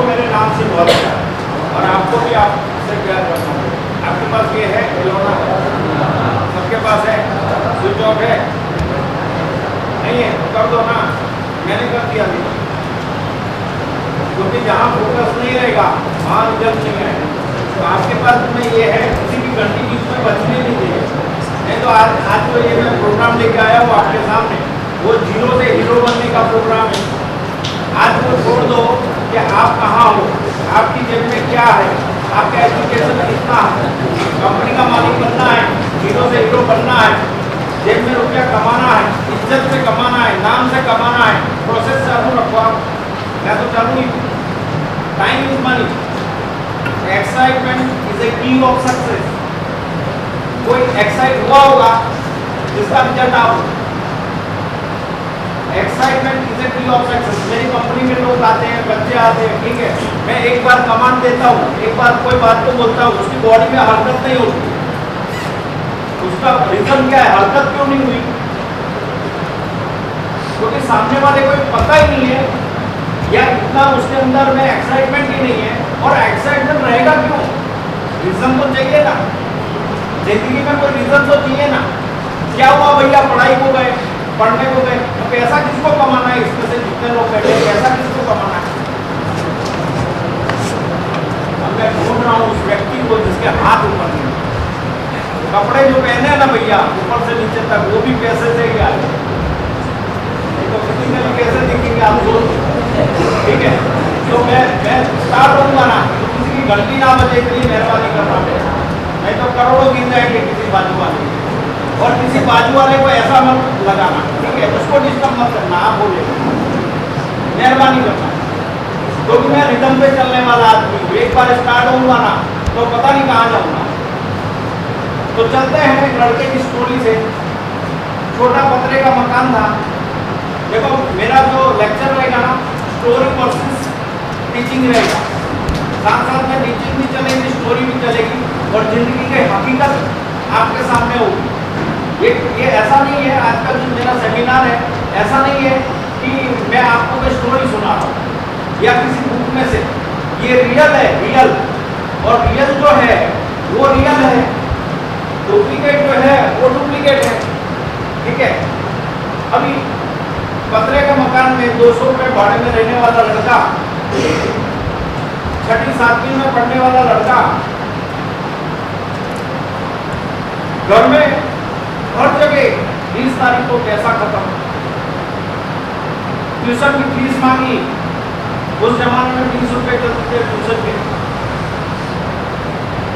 उसको मेरे नाम से बहुत अच्छा है और आपको भी आपसे प्यार करना है। आपके पास ये है, खिलौना है, सबके पास है, स्विच ऑफ है, नहीं है तो कर दो ना, मैंने कर दिया अभी, क्योंकि जहाँ फोकस नहीं रहेगा वहाँ रिजल्ट नहीं आएगा। तो आपके पास में ये है, किसी भी घंटी की उसमें बचने नहीं चाहिए। नहीं तो आज जो ये मैं प्रोग्राम लेके आया हूँ आपके सामने, वो जीरो से हीरो बनने का प्रोग्राम है। आज वो छोड़ दो कि आप कहाँ हो, आपकी जेब में क्या है, आपका एजुकेशन कितना है, कंपनी का मालिक बनना है, जीरो से हीरो बनना है, जेब में रुपया कमाना है, इज्जत से कमाना है, नाम से कमाना है, प्रोसेस चालू रखो आप। मैं तो चालू ही, time is money, excitement is a key of success. कोई एक्साइट हुआ होगा जिसका रिजल्ट आप, excitement is a key of success. मेरी कंपनी में लोग आते हैं, बच्चे आते हैं, ठीक है, मैं एक बार कमांड देता हूँ, एक बार कोई बात को बोलता हूँ, उसकी बॉडी में हरकत नहीं होती, उसका रीजन क्या है, हरकत क्यों नहीं हुई? क्योंकि सामने वाले को पता ही नहीं है या इतना उसके अंदर में एक्साइटमेंट ही नहीं है। और एक्साइटमेंट रहेगा क्यों? रीजन तो चाहिए ना, जिंदगी में कोई रीजन तो चाहिए ना। क्या हुआ भैया, पढ़ाई को गए, पढ़ने को गए, तो पैसा किसको कमाना है? इसमें से जितने लोग बैठे हैं, पैसा किसको कमाना है? अब मैं ढूंढ रहा हूँ उस व्यक्ति को जिसके हाथ ऊपर नहीं, कपड़े जो पहने हैं ना भैया ऊपर से नीचे तक, वो भी पैसे से ही आए, तो किसी में भी कैसे दिखेंगे आप लोग? ठीक है, तो मैं स्टार्ट होऊंगा ना, तो किसी की घंटी ना बजे, इतनी मेहरबानी करना पड़ेगा, नहीं तो करोड़ों गिन जाएंगे किसी बाजू वाले। और किसी बाजू वाले को ऐसा मत लगाना, ठीक है, उसको डिस्टर्ब मत करना, आप बोले मेहरबानी करना, क्योंकि मैं रिदम पे चलने वाला आदमी हूँ। एक बार स्टार्ट होऊंगा ना तो पता नहीं कहाँ जाऊंगा। तो चलते हैं एक लड़के की स्टोरी से। छोटा पतरे का मकान था। देखो मेरा जो लेक्चर रहेगा ना, स्टोरी वर्सेस टीचिंग रहेगा, साथ साथ में टीचिंग भी चलेगी, स्टोरी भी चलेगी, और जिंदगी की हकीकत आपके सामने होगी। ये ऐसा नहीं है, आज का जो मेरा सेमिनार है ऐसा नहीं है कि मैं आपको कोई स्टोरी सुना रहा हूँ या किसी बुक में से, ये रियल है, रियल, और रियल जो है वो रियल है, डुप्लीकेट जो है वो डुप्लीकेट है, ठीक है। अभी पतरे के मकान में 200 रुपये भाड़े में रहने वाला लड़का, 6ठी 7वीं में पढ़ने वाला लड़का, घर में हर जगह 20 तारीख को पैसा खत्म, ट्यूशन की फीस मांगी, उस जमाने में 20 रुपये चलते थे ट्यूशन के,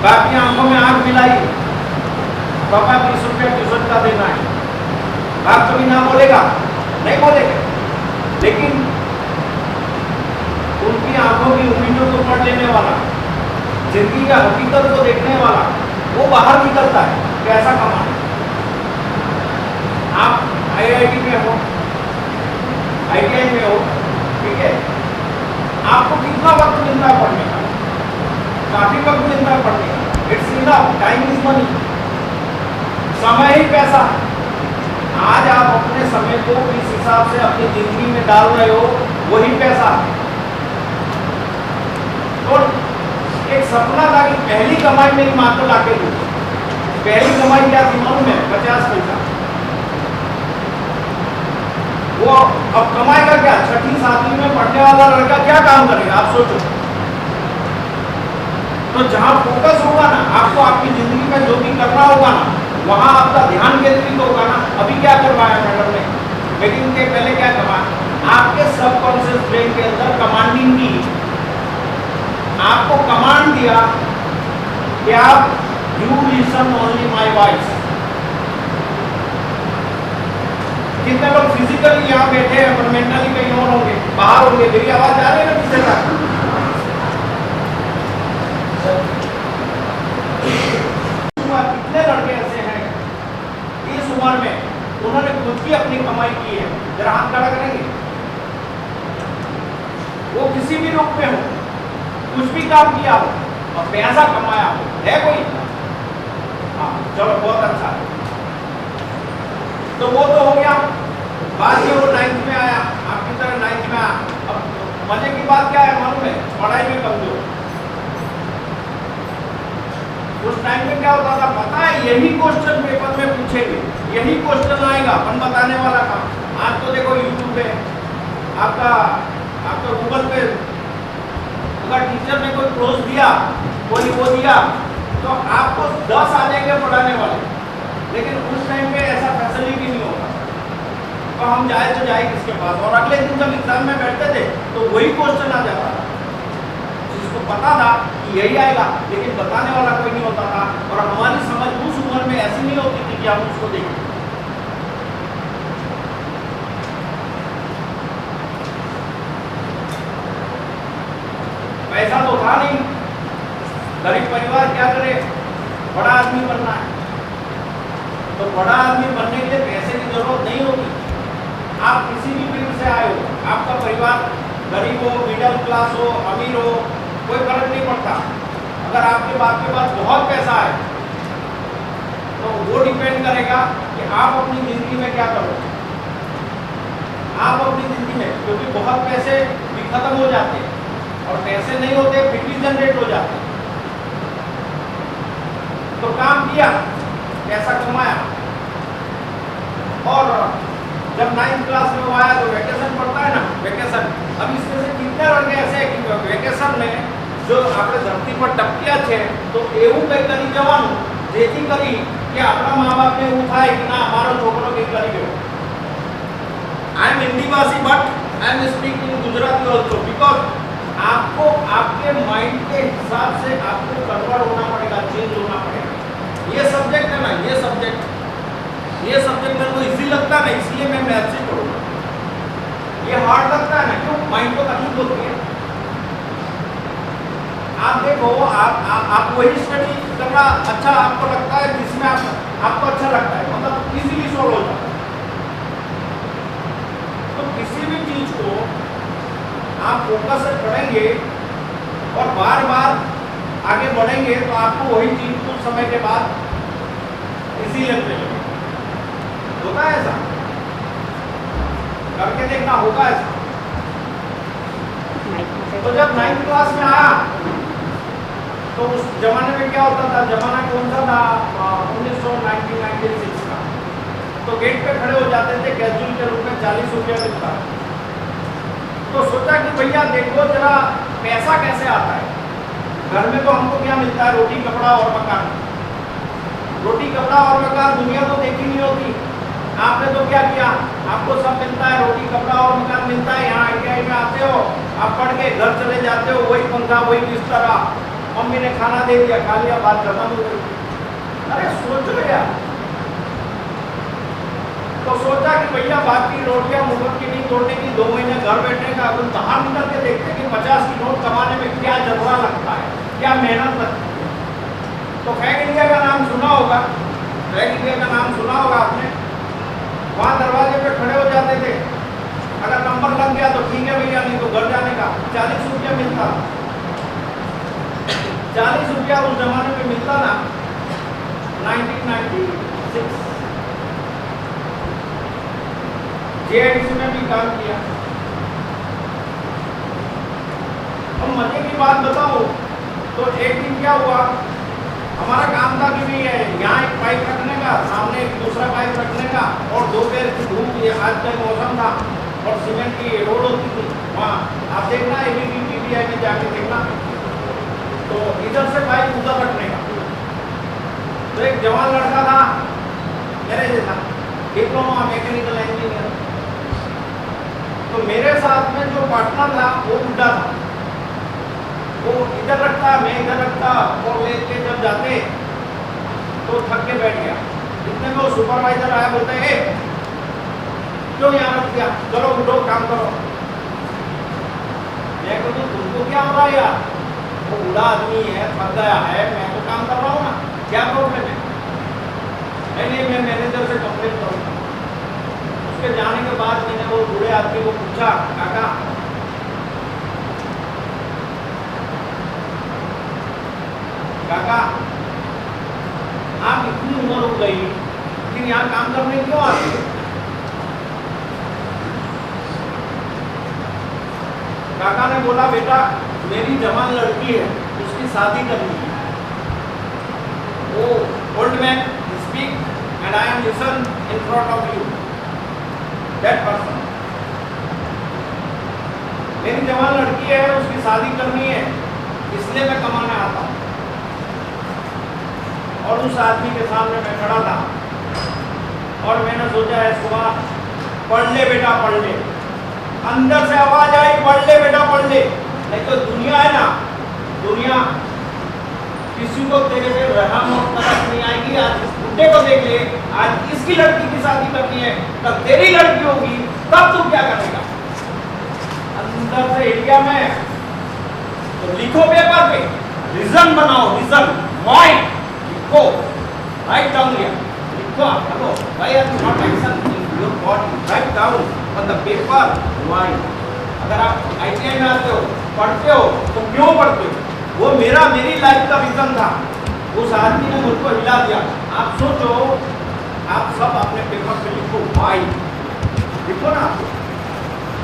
बाप की आंखों में आंख मिलाई, पापा 20 रुपये ट्यूशन का देना है। बाप कभी ना बोलेगा, नहीं बोलेगा, लेकिन उनकी आंखों की उम्मीदों को पढ़ लेने वाला, जिंदगी का हकीकत को देखने वाला, वो बाहर निकलता है पैसा कमाने। आप IIT में हो, ITI में हो, ठीक है, आपको कितना वक्त मिलता है पढ़ने का? काफी वक्त मिलता है पढ़ने का। It's enough, time is money, समय ही पैसा। आज आप अपने समय को किस हिसाब से अपनी जिंदगी में डाल रहे हो, वही पैसा। तो एक सपना था कि पहली कमाई मेरी माँ को लाके दूँ। पहली कमाई क्या थी मालूम है? 50 पैसा। वो अब कमाएगा क्या? 6ठी 7वीं में पढ़ने वाला लड़का क्या काम करेगा, आप सोचो। तो जहां फोकस होगा ना, आपको आपकी जिंदगी में जो भी करना होगा ना, वहां आपका ध्यान केंद्रित होगा ना। अभी क्या करवाया मैडम ने मीटिंग के पहले, क्या करवाया? आपके सबकॉन्शियस ब्रेन के अंदर कमांडिंग की, आपको कमांड दिया कि आप you listen only my voice. कितने लोग फिजिकली यहाँ बैठे हैं पर मेंटली कहीं और होंगे, बाहर होंगे? मेरी आवाज आ रही है ना किसी का? कितने लड़के ऐसे हैं इस उम्र में, उन्होंने खुद की अपनी कमाई की है? जरा हाथ खड़ा करेंगे। वो किसी भी रूप में हो, कुछ भी काम किया हो और पैसा कमाया हो, है कोई? हाँ चलो बहुत अच्छा है। तो वो तो हो गया। बाद में वो 9th में आया, आपकी तरह 9th में आया। अब मजे की बात क्या है मालूम में पढ़ाई में कमजोर। उस टाइम में क्या होता था पता है, यही क्वेश्चन पेपर में पूछेंगे, यही क्वेश्चन आएगा, अपन बताने वाला काम। आज तो देखो यूट्यूब पे आपका गूगल पे, अगर टीचर ने कोई क्लोज दिया, कोई वो दिया, तो आपको 10 आ जाएंगे पढ़ाने वाले। लेकिन उस टाइम पे ऐसा फैसिलिटी नहीं होता, तो हम जाए तो जाए किसके पास। और अगले दिन जब एग्जाम में बैठते थे तो वही क्वेश्चन आ जाता था, जिसको पता था कि यही आएगा, लेकिन बताने वाला कोई नहीं होता था। और हमारी समझ उस उम्र में ऐसी नहीं होती थी कि हम उसको देखें। पैसा तो था नहीं, गरीब परिवार क्या करे, बड़ा आदमी बनना है, तो बड़ा आदमी बनने के लिए पैसे की जरूरत नहीं होती। आप किसी भी फील्ड से आए हो, आपका परिवार गरीब हो, मिडिल क्लास हो, अमीर हो, कोई फर्क नहीं पड़ता। अगर आपके बाप के पास बहुत पैसा है तो वो डिपेंड करेगा कि आप अपनी जिंदगी में क्या करो। आप अपनी जिंदगी में, क्योंकि बहुत पैसे भी खत्म हो जाते हैं और पैसे नहीं होते फिर भी जनरेट हो जाते हैं। तो काम किया, पैसा कमाया, और जब 9th क्लास में आया तो वेकेशन पड़ता है ना, वेकेशन। अब इसमें से कितने लड़के ऐसे हैं कि वेकेशन में जो આપણે ધરતી પર ટપક્યા છે તો એવું કંઈ કરી જવાનું જેથી કરી કે આપણા મા બાપને એવું થાય કે ના અમારો છોકરો કંઈ કરી ગયો। आई एम हिंदीवासी but I am speaking Gujarati also, because आपको आपके माइंड के हिसाब से आपको कन्वर्ट होना पड़ेगा, चेंज होना पड़ेगा। ये सब्जेक्ट है ना, ये सब्जेक्ट मेरे को इजी लगता है ना, इसलिए मैं मैथ से पढ़ूंगा। ये हार्ड लगता है ना, क्यों, माइंड को तकलीफ होती है। आप देखो, आप वही स्टडी करना अच्छा आपको लगता है जिसमें आपको अच्छा लगता है, मतलब इजीली सॉल्व हो जाता है। तो किसी भी चीज को आप फोकस से पढ़ेंगे और बार बार आगे बढ़ेंगे तो आपको वही चीज कुछ समय के बाद इजी लगने लगेगी। होता है ऐसा, करके देखना होगा ऐसा। तो जब 9th क्लास में आया तो उस जमाने में क्या होता था, जमाना कौन सा था, 1996 का। तो गेट पे खड़े हो जाते थे, कैजुअल के रूप में 40 रुपया मिलता। तो सोचा कि भैया देखो जरा पैसा कैसे आता है। घर में तो हमको क्या मिलता है, रोटी कपड़ा और मकान। रोटी कपड़ा और मकान दुनिया तो देखी नहीं होती। आपने तो क्या किया, आपको सब मिलता है, रोटी कपड़ा और मकान मिलता है। यहाँ ITI में आते हो, आप पढ़ के घर चले जाते हो, वही पंखा वही बिस्तर, मम्मी ने खाना दे दिया, खा लिया, बात खत्म हो गई। अरे सोचो यार। तो सोचा कि भैया बाकी रोटियां मुफ्त की नहीं तोड़ने की, 2 महीने घर बैठने का। अपन बाहर निकल के देखते कि 50 की नोट कमाने में क्या जरूरा लगता है, क्या मेहनत लगती है। तो फैक इंडिया का नाम सुना होगा, फैक इंडिया का नाम सुना होगा आपने। वहाँ दरवाजे पे खड़े हो जाते थे, अगर नंबर लग गया तो ठीक है भैया, नहीं तो घर जाने का। 40 रुपया मिलता, 40 रुपया उस जमाने में मिलता ना, 1996। JIDC में भी काम किया। अब मजे की बात बताऊं तो एक दिन क्या हुआ, हमारा काम था कि यहाँ एक पाइप रखने का, सामने एक दूसरा पाइप रखने का, और दोपहर की धूप, ये आज का मौसम था, और सीमेंट की रोड होती थी वहाँ। आप देखना ABP TDI में जाके देखना, तो इधर से पाइप उधर रखने का। तो एक जवान लड़का था मेरे जैसा, डिप्लोमा मैकेनिकल इंजीनियर। तो मेरे साथ में जो पार्टनर था वो बुढ़ा था, वो इधर रखता, मैं इधर रखता, और लेके जब जाते तो थक के बैठ गया। इतने में वो सुपरवाइजर आया, बोलता है क्यों यहाँ रख दिया, चलो उठो काम करो। मैं कहूँ तुमको क्या हो रहा है यार, वो बूढ़ा आदमी है, थक गया है, मैं तो काम कर रहा हूँ ना, क्या प्रॉब्लम है। नहीं, मैं मैनेजर से कंप्लेंट करूँगा। उसके जाने के बाद मैंने वो बूढ़े आदमी को पूछा, काका आप इतनी उम्र हो गई लेकिन यहाँ काम करने क्यों आते हो? काका ने बोला बेटा मेरी जवान लड़की है, उसकी शादी करनी है। वो old man speak and I am listen in front of you, that person. मेरी जवान लड़की है, उसकी शादी करनी है, इसलिए मैं कमाने आता हूँ। और उस आदमी के सामने मैं खड़ा था और मैंने सोचा है सुबह, पढ़ ले बेटा पढ़ ले। अंदर से आवाज आई, पढ़ ले बेटा पढ़ ले। नहीं तो दुनिया है ना, दुनिया किसी को तेरे पे रहम और तरस नहीं आएगी। आज इस बुड्ढे को देख ले, आज इसकी लड़की की शादी करनी है, तब तेरी लड़की होगी, तब तू क्या करेगा? अंदर से एरिया में तो लिखो पेपर पे, रीजन बनाओ, रीजन माइंड लिखो, राइट डाउन हियर, लिखो। Hello why are you not action in your body, write down on the paper mind. अगर आप आईटीआई में आते हो, पढ़ते हो, तो क्यों पढ़ते हो? वो मेरी लाइफ का रीजन था। उस आदमी ने मुझको हिला दिया। आप सोचो, आप सब अपने पेपर पे लिखो वाई, लिखो ना,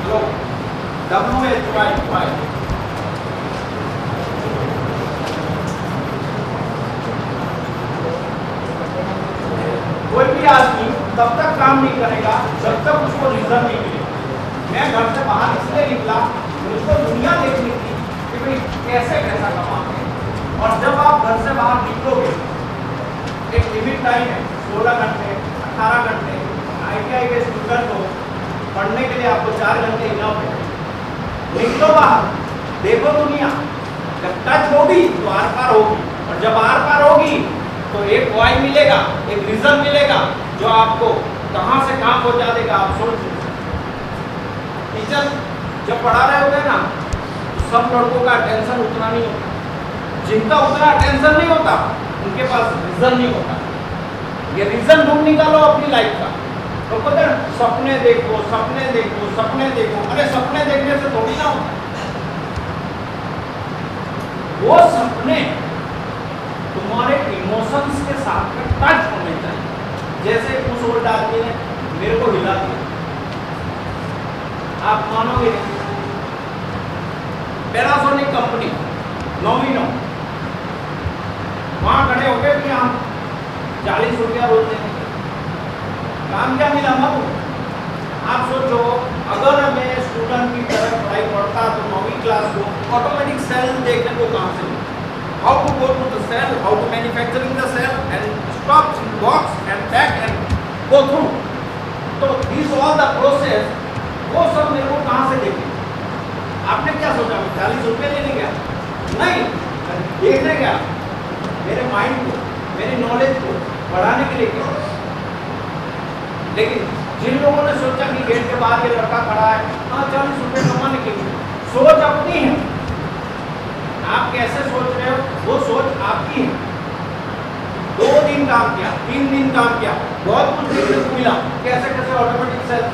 लो WHY। कोई भी आदमी तब तक काम नहीं करेगा जब तक उसको रीजन नहीं मिले। मैं घर से बाहर इसलिए निकला, मुझको दुनिया देखनी थी कि भाई कैसे पैसा कमाते हैं। और जब आप घर से बाहर निकलोगे, एक लिमिट टाइम है, 16 घंटे 18 घंटे। ITI के स्टूडेंट हो, पढ़ने के लिए आपको 4 घंटे इनफ है। निकलो बाहर, देखो दुनिया। जब टच होगी तो आर पार होगी, और जब आर पार होगी तो एक वाई मिलेगा, एक रीजन मिलेगा जो आपको कहां से कहां पहुंचा देगा। आप सोच, टीचर जब पढ़ा रहे होते हैं ना, तो सब लड़कों का अटेंशन उतना नहीं होता। जिनका उतना अटेंशन नहीं होता, उनके पास रीजन नहीं होता। ये रीजन ढूंढ निकालो अपनी लाइफ का। तो पता है, सपने देखो, सपने देखो, सपने देखो। अरे सपने देखने से थोड़ी ना होता, वो सपने तुम्हारे इमोशंस के साथ में टच होने चाहिए। जैसे उस ओल्ड आदमी ने मेरे को हिला दिया, आप मानोगे नहीं। पैनासोनिक कंपनी, 9 वहां खड़े हो गए कि हम 40 रुपया रोज देंगे। काम क्या मिला बाबू? आप सोचो, अगर मैं स्टूडेंट की तरह पढ़ाई पढ़ता तो 9वीं क्लास को ऑटोमेटिक सेल देखने को कहां से मिला? How to go to the cell, how to manufacturing the cell and stop in box and pack and go through. तो दिस ऑल द प्रोसेस, वो सब मेरे को कहां से देखे? आपने क्या सोचा, मैं 40 रुपये लेने गया? नहीं, देखने गया मेरे माइंड को, मेरी नॉलेज को बढ़ाने के लिए गया। लेकिन जिन लोगों ने सोचा कि गेट के बाहर ये लड़का खड़ा है, हाँ 40 रुपये कमाने के लिए, सोच अपनी है। आप कैसे सोच रहे हो, वो सोच आपकी है। 2 दिन काम किया, 3 दिन काम किया, बहुत कुछ देखने को मिला, कैसे कैसे ऑटोमेटिक सेल।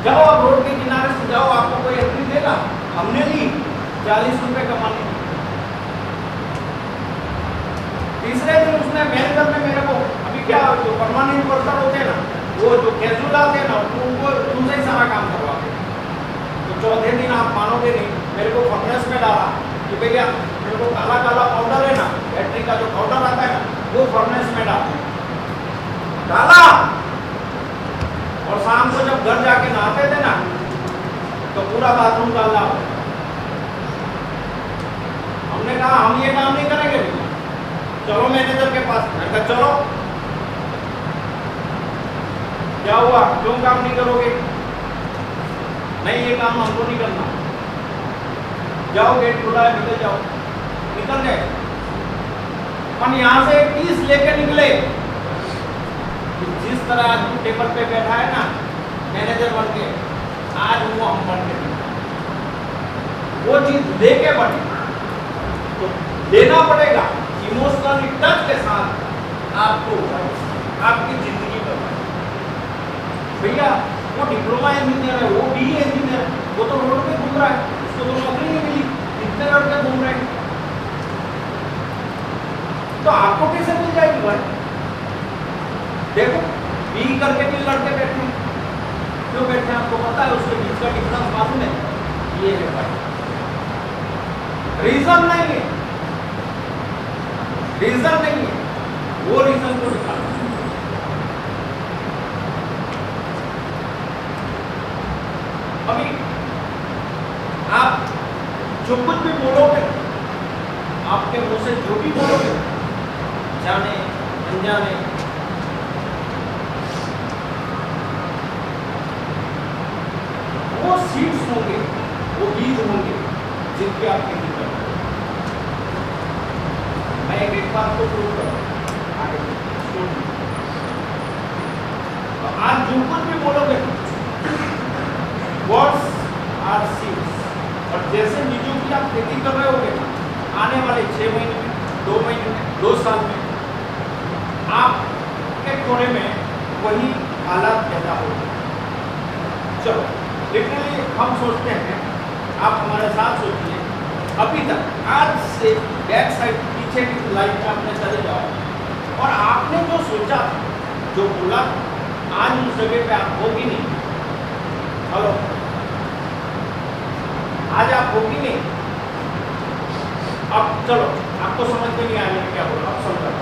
जाओ आप रोड के किनारे से जाओ, आपको कोई एंट्री देगा? हमने ली 40 रुपये कमाने। तीसरे दिन उसने मैनेजर ने मेरे को, अभी क्या जो परमानेंट वर्कर होते हैं ना, वो जो कैजुअल आते हैं ना, उनको तुमसे ही सारा काम करवाते हैं। तो चौथे दिन आप मानोगे नहीं, मेरे को फर्नेस में डाला कि भैया मेरे को काला काला पाउडर है ना, बैटरी का जो पाउडर आता है ना, वो फर्नेस में डाला। और शाम को जब घर जाके नहाते थे ना, तो पूरा बाथरूम डालना। हमने कहा हम ये काम नहीं करेंगे, चलो मैनेजर के पास। मैं कहा चलो, क्या हुआ, क्यों काम नहीं करोगे? नहीं, ये काम हमको नहीं करना। जाओ, गेट खुला है, निकल जाओ। निकल गए। हम यहाँ से 30 लेके निकले। जिस तरह आज टेबल पे बैठा है ना मैनेजर बन के, आज वो हम बन के, वो चीज लेके बढ़े तो लेना पड़ेगा। इमोशनल टच के साथ आपको आपकी जिंदगी पर। भैया वो डिप्लोमा इंजीनियर है, वो BE इंजीनियर है, वो तो रोड पे घूम रहा है, उसको तो नौकरी नहीं मिली, इतने लड़के घूम रहे हैं, तो आपको कैसे मिल जाएगी भाई? देखो BE करके भी लड़के बैठे हैं, क्यों बैठे हैं आपको पता है? उसके बीच का डिफरेंस मालूम है? ये है भाई, रीजन नहीं है, रीजन नहीं है, वो रीजन को निकालना। अभी आप जो कुछ भी बोलोगे, आपके मुंह से जो भी बोलोगे, जाने अनजाने, वो सीड्स होंगे, वो बीज होंगे जिनकी आप खेती कर रहे हो। मैं एक बात को प्रूव करूँ आगे। तो आज जो कुछ भी बोलोगे, वर्ड्स आर सीड्स, और जैसे बीजों की आप खेती कर रहे होगे, आने वाले 6 महीने में, 2 महीने में, 2 साल में आपके कोने में वही हालात पैदा होंगे। चलो लिटरली हम सोचते हैं, आप हमारे साथ सोचिए, अभी तक आज से बैक साइड पीछे की लाइफ में आपने चले जाओ और आपने जो सोचा, जो बोला, आज उस जगह पे आप होगी नहीं। हेलो, आज आप होगी नहीं। अब चलो, आपको समझ में नहीं आने क्या बोला, आप समझ।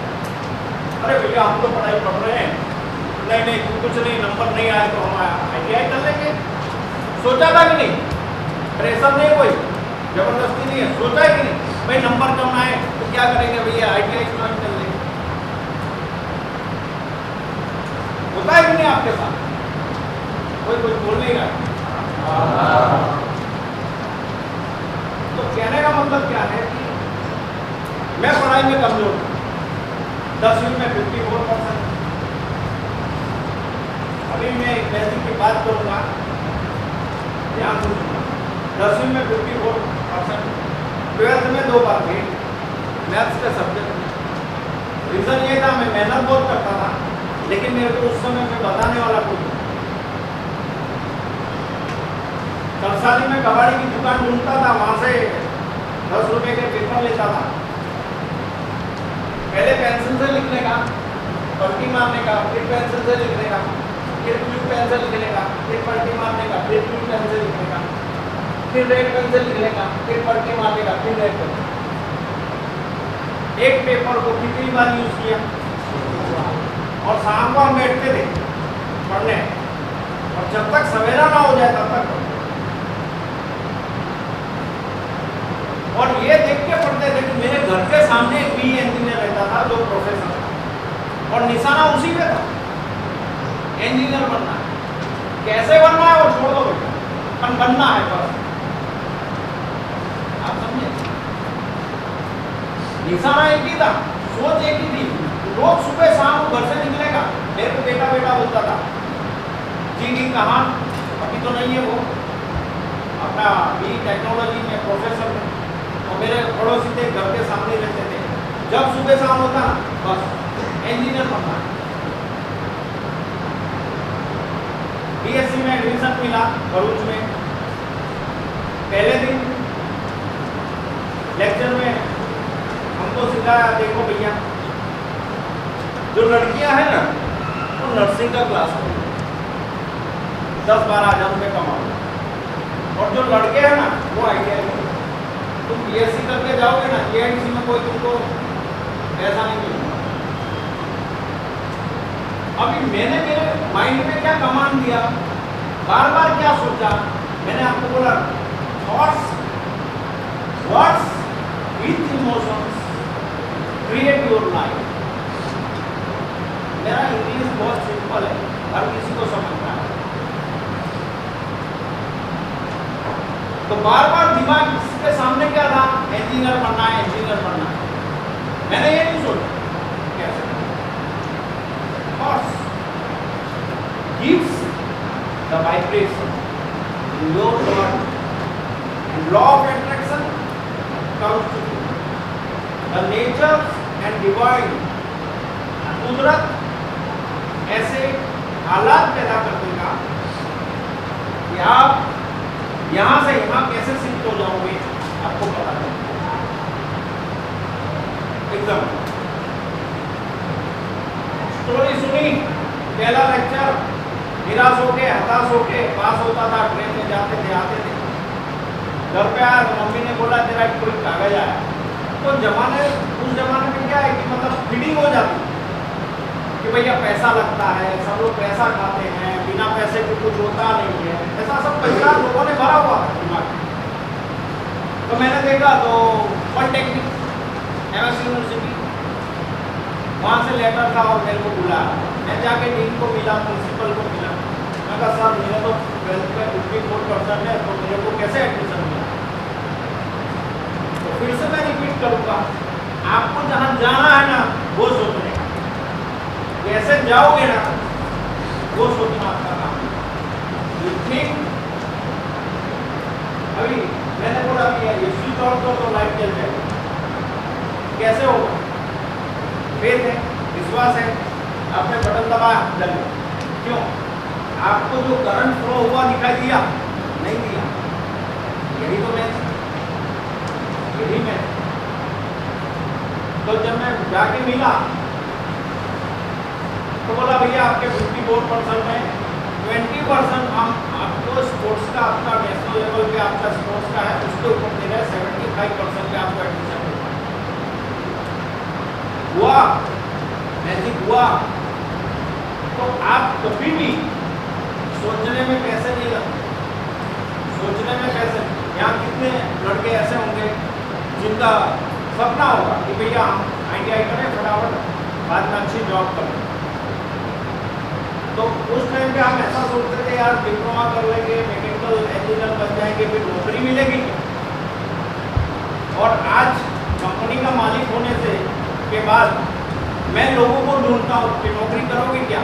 अरे भैया हम तो पढ़ाई पढ़ रहे हैं, नहीं कुछ नहीं, नंबर नहीं आए तो हम ITI कर लेंगे। सोचा था कि नहीं? प्रेशर नहीं, कोई जबरदस्ती नहीं है, सोचा है कि नहीं भाई नंबर कम आए तो क्या करेंगे भैया, ITI ज्वाइन कर लेंगे। होता है कि नहीं आपके साथ? कोई कुछ बोल नहीं रहा। तो कहने का मतलब क्या है कि मैं पढ़ाई में कमजोर हूँ, 10वीं में 54%। अभी मैं एक बेसिक की बात करूँगा, ध्यान से सुनना। 10वीं में 54%, 12th में 2 बार फेल मैथ्स के सब्जेक्ट में। रीजन ये था, मैं मेहनत बहुत करता था, लेकिन मेरे को उस समय में बताने वाला कोई नहीं। तरसाली में कबाड़ी की दुकान ढूंढता था, वहां से 10 रुपए के पेपर लेता था। पहले पेंसिल से लिखने का, पलटी मारने का, फिर पेंसिल से लिखने का, फिर क्विक पेन से लिखने का, फिर पलटी मारने का, फिर क्विक पेन से लिखने का, फिर रेड पेन से लिखने का, फिर पलटी मारने का, फिर रेड पेन। एक पेपर को कितनी बार यूज किया? और शाम को हम बैठते थे पढ़ने, और जब तक सवेरा ना हो जाए तब तक पढ़ते। और ये देख के पढ़ते थे कि मेरे घर के सामने एक BE इंजीनियर रहता था जो प्रोफेसर था, और निशाना उसी पे था, इंजीनियर बनना है। कैसे बनना है वो छोड़ दो बेटा, पर बनना है बस। आप समझे? निशाना एक ही था, सोच एक ही थी। रोज सुबह शाम वो घर से निकलेगा, मेरे को बेटा बेटा बोलता था। जी कहाँ, अभी तो नहीं है वो, अपना BE टेक्नोलॉजी में प्रोफेसर में, और मेरे पड़ोसी थे, घर के सामने रहते थे। जब सुबह शाम होता ना, बस इंजीनियर बनना है। BSc में एडमिशन मिला भरूच में। पहले दिन लेक्चर में हमको सिखाया, देखो भैया जो लड़कियां हैं ना, वो नर्सिंग का क्लास है, 10-12 हज़ार रुपये कमाओ, और जो लड़के हैं ना वो ITI में। तुम BSc करके जाओगे ना, JITC में कोई तुमको पैसा नहीं मिलेगा। अभी मैंने मेरे माइंड में क्या कमांड दिया, बार बार क्या सोचा, मैंने आपको बोला thoughts with emotions create your life. मेरा इंग्लिश बहुत सिंपल है, हर किसी को समझना है। तो बार बार दिमाग के सामने क्या था, इंजीनियर बनना है, इंजीनियर बनना है। मैंने ये नहीं सोचा कैसे। Thoughts gives the vibration in your body and law of attraction comes to you. The nature and divine, कुदरत ऐसे हालात पैदा कर देगा कि आप यहां से यहां कैसे शिफ्ट हो जाओगे आपको पता नहीं। एकदम स्टोरी सुनी, पहला लेक्चर, निराश होके, हताश होके पास होता था, ट्रेन में जाते थे, आते थे। घर पे आया तो मम्मी ने बोला तेरा एक कोई कागज आया। तो उस जमाने में क्या है कि मतलब फीडिंग हो जाती कि भैया पैसा लगता है, सब लोग पैसा खाते हैं, बिना पैसे के कुछ होता नहीं है, ऐसा सब पैसा लोगों ने भरा हुआ है दिमाग में। तो मैंने देखा तो पॉलिटेक्निक एमएस यूनिवर्सिटी, वहाँ से लेटर था और मेरे को बुलाया। मैं जाके डीन को मिला, प्रिंसिपल को मिला। मैं कहा सर मेरे तो 12th में 54% है, तो मेरे को कैसे एडमिशन मिला? तो फिर से मैं रिपीट करूँगा, आपको जहाँ जाना है ना वो सोचने का, कैसे जाओगे ना वो सोचना आपका काम है। ठीक अभी मैंने बोला कि इसी तौर पर तो लाइफ चल जाएगी, कैसे होगा? फेथ है, विश्वास है, आपने बटन दबाया जल गया। क्यों? आपको जो करंट फ्लो हुआ दिखाई दिया? नहीं दिया। यही तो मैं तो जब मैं जाके मिला तो बोला भैया आपके 54% में 20% हम आपको स्पोर्ट्स का, आपका नेशनल लेवल पे आपका स्पोर्ट्स का है, उसके ऊपर दे रहे 75% पे आपको एडमिशन हुआ। मैजिक हुआ। तो आप कभी भी सोचने में पैसे नहीं लगते, सोचने में पैसे। यहाँ कितने लड़के ऐसे होंगे जिनका सपना होगा कि भैया हम ITI करें, फटाफट बाद में अच्छी जॉब करें। तो उस टाइम पे हम ऐसा सोचते थे यार डिप्लोमा कर लेंगे, मैकेनिकल इंजीनियर बन जाएंगे, फिर नौकरी मिलेगी। और आज कंपनी का मालिक होने से के बाद मैं लोगों को ढूंढता हूँ कि नौकरी करोगे क्या?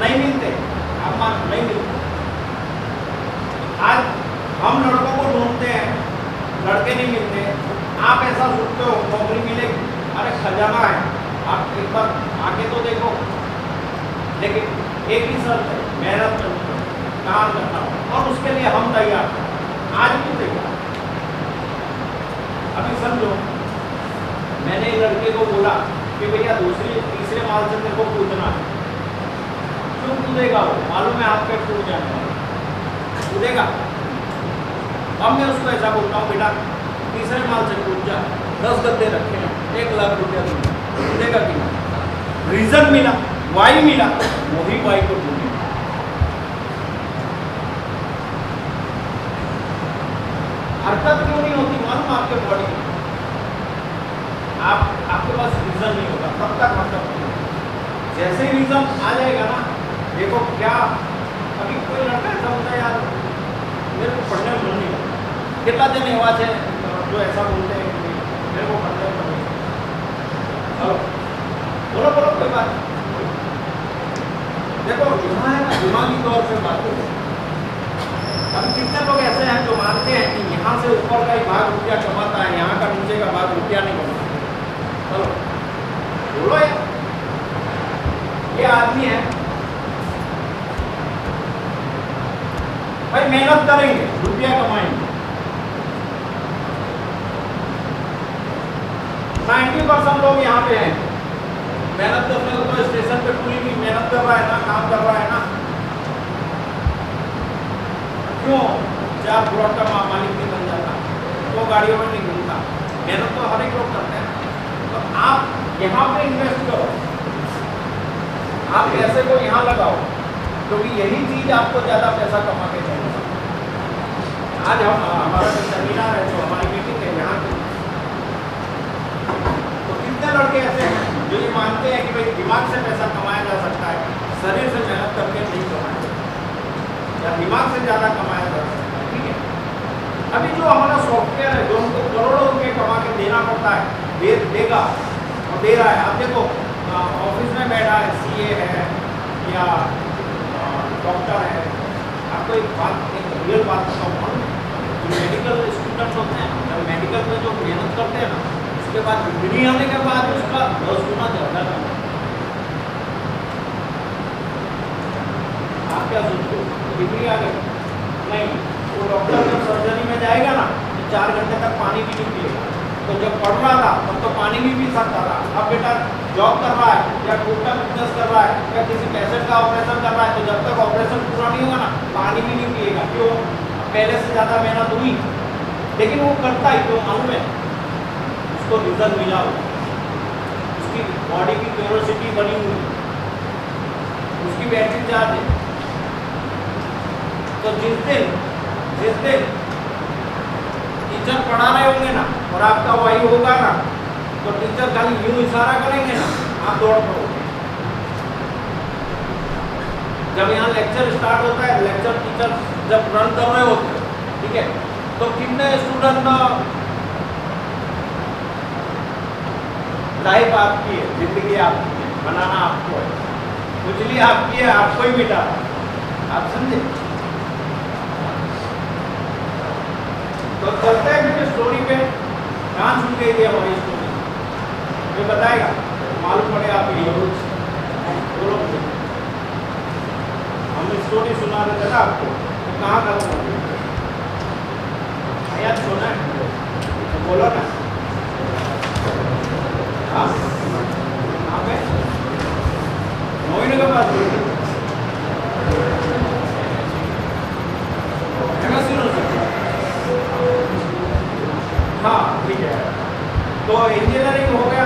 नहीं मिलते, आप मान नहीं मिलते। आज हम लड़कों को ढूंढते हैं, लड़के नहीं मिलते। आप ऐसा सोचते हो नौकरी मिलेगी, अरे खजाना है, आप एक बार आके तो देखो। लेकिन एक ही शर्त है, मेहनत करनी है, काम करना हो, और उसके लिए हम तैयार हैं, आज भी तैयार। अभी समझो, मैंने लड़के को बोला कि भैया दूसरे तीसरे माल से तेरे को कूदना है। क्यों कूदेगा? वो मालूम है आपके कूद जाने वाला, कूदेगा। अब मैं उसको ऐसा बोलता हूँ बेटा तीसरे माल से कूद जा, 10 गद्दे रखे हैं, 1 लाख रुपया दूंगा, कूदेगा कि नहीं? रीजन मिला, वाई मिला, वही वाई को ढूंढे। हरकत क्यों नहीं होती मालूम आपके बॉडी में? आपके पास रीजन नहीं होगा, तब तक हरकत नहीं होगी। जैसे ही रीजन आ जाएगा ना, देखो क्या अभी कोई लड़का ऐसा होता है यार मेरे को पढ़ने में मन नहीं लगता। कितना दिन हुआ थे जो ऐसा बोलते हैं कि मेरे को पढ़ने में मन नहीं लगता। चलो बोलो बोलो, कोई बात नहीं। देखो यहाँ है ना दिमागी तौर पे बात करो। अब कितने लोग ऐसे हैं जो मानते हैं कि यहाँ से ऊपर का ही भाग रुपया कमाता है, यहाँ का नीचे का भाग रुपया नहीं कमाता। चलो बोलो यार, ये आदमी है भाई, मेहनत करेंगे रुपया कमाएंगे। 90% लोग यहाँ पे हैं, मेहनत करने को तो स्टेशन पे पूरी भी मेहनत कर रहा है ना, काम कर रहा है ना। क्यों? 4 प्लॉट का मालिक नहीं बन जाता, 2 गाड़ियों में नहीं घूमता। मेहनत तो हर एक लोग करते हैं। तो आप यहाँ पे इन्वेस्ट करो, आप पैसे को यहाँ लगाओ, क्योंकि यही चीज आपको ज्यादा पैसा कमा के देगा। आज हम हमारा जो सेमिनार है, जो हमारी मीटिंग है यहाँ पे, तो कितने लड़के ऐसे हैं जो ये मानते हैं कि भाई दिमाग से पैसा कमाया जा सकता है, शरीर से मेहनत करके नहीं कमाया जाता, या दिमाग से ज़्यादा कमाया जा सकता है। ठीक है, अभी जो हमारा सॉफ्टवेयर है जो हमको करोड़ों रुपये कमा के देना पड़ता है, देगा और दे रहा है। आप देखो ऑफिस में बैठा है, CA है या डॉक्टर है। आपको एक बात, एक रियल बात बताऊँ, जो मेडिकल स्टूडेंट्स होते हैं, जब मेडिकल में जो मेहनत करते हैं ना, उसके बाद डिग्री आने के बाद उसका 10 गुना ज़्यादा काम। आप क्या सोचते हो? डिग्री आ गई नहीं, वो डॉक्टर जब सर्जरी में जाएगा ना तो 4 घंटे तक पानी भी नहीं पिएगा। तो जब पढ़ रहा था तब तो पानी भी पी सकता था। अब बेटा जॉब कर रहा है या खुद का बिजनेस कर रहा है या किसी पेशेंट का ऑपरेशन कर रहा है, तो जब तक ऑपरेशन पूरा नहीं होगा ना पानी भी नहीं पिएगा। क्यों? पहले से ज़्यादा मेहनत हुई, लेकिन वो करता है क्यों मालूम है? उसको रीजन मिला हो, उसकी बॉडी की क्यूरोसिटी बनी हुई, उसकी बैटरी चार्ज है। तो जिस दिन टीचर पढ़ा रहे होंगे ना और आपका वाई होगा ना, तो टीचर खाली यूं इशारा करेंगे ना, आप दौड़ पड़ोगे। जब यहाँ लेक्चर स्टार्ट होता है, लेक्चर टीचर जब रन कर रहे होते हैं, ठीक है, तो कितने स्टूडेंट लाइफ आपकी है, जिंदगी आपकी है, बनाना आपको है, उजली आपकी है, आपको ही मिटा, आप समझे? तो चलते हैं फिर स्टोरी पे। कहाँ छूट गई थी हमारी स्टोरी? ये बताएगा, मालूम पड़े आप बोलो मुझे। हम स्टोरी सुना रहे थे ना आपको, तो कहाँ खत्म? याद सुना है तो बोलो ना। हाँ, कहाँ पे? मोइन के पास हाँ, ठीक है। तो इंजीनियरिंग हो गया।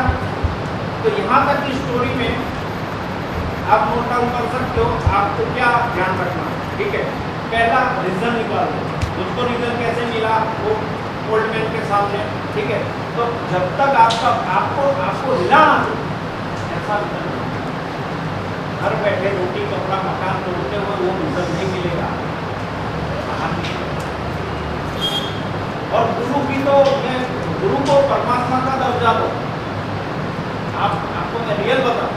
तो यहाँ तक की स्टोरी में आप नोट डाउन कर सकते हो, आपको क्या ध्यान रखना है, ठीक है? पहला रीजन निकालो, उसको रीजन कैसे मिला वो ओल्ड मैन के सामने, ठीक है? तो जब तक आपको हिलाना ऐसा घर बैठे रोटी कपड़ा मकान तोड़ते हुए वो रीजन नहीं मिलेगा। और गुरु की तो गुरु को परमात्मा का दर्जा दो। आपको मैं रियल बताऊं,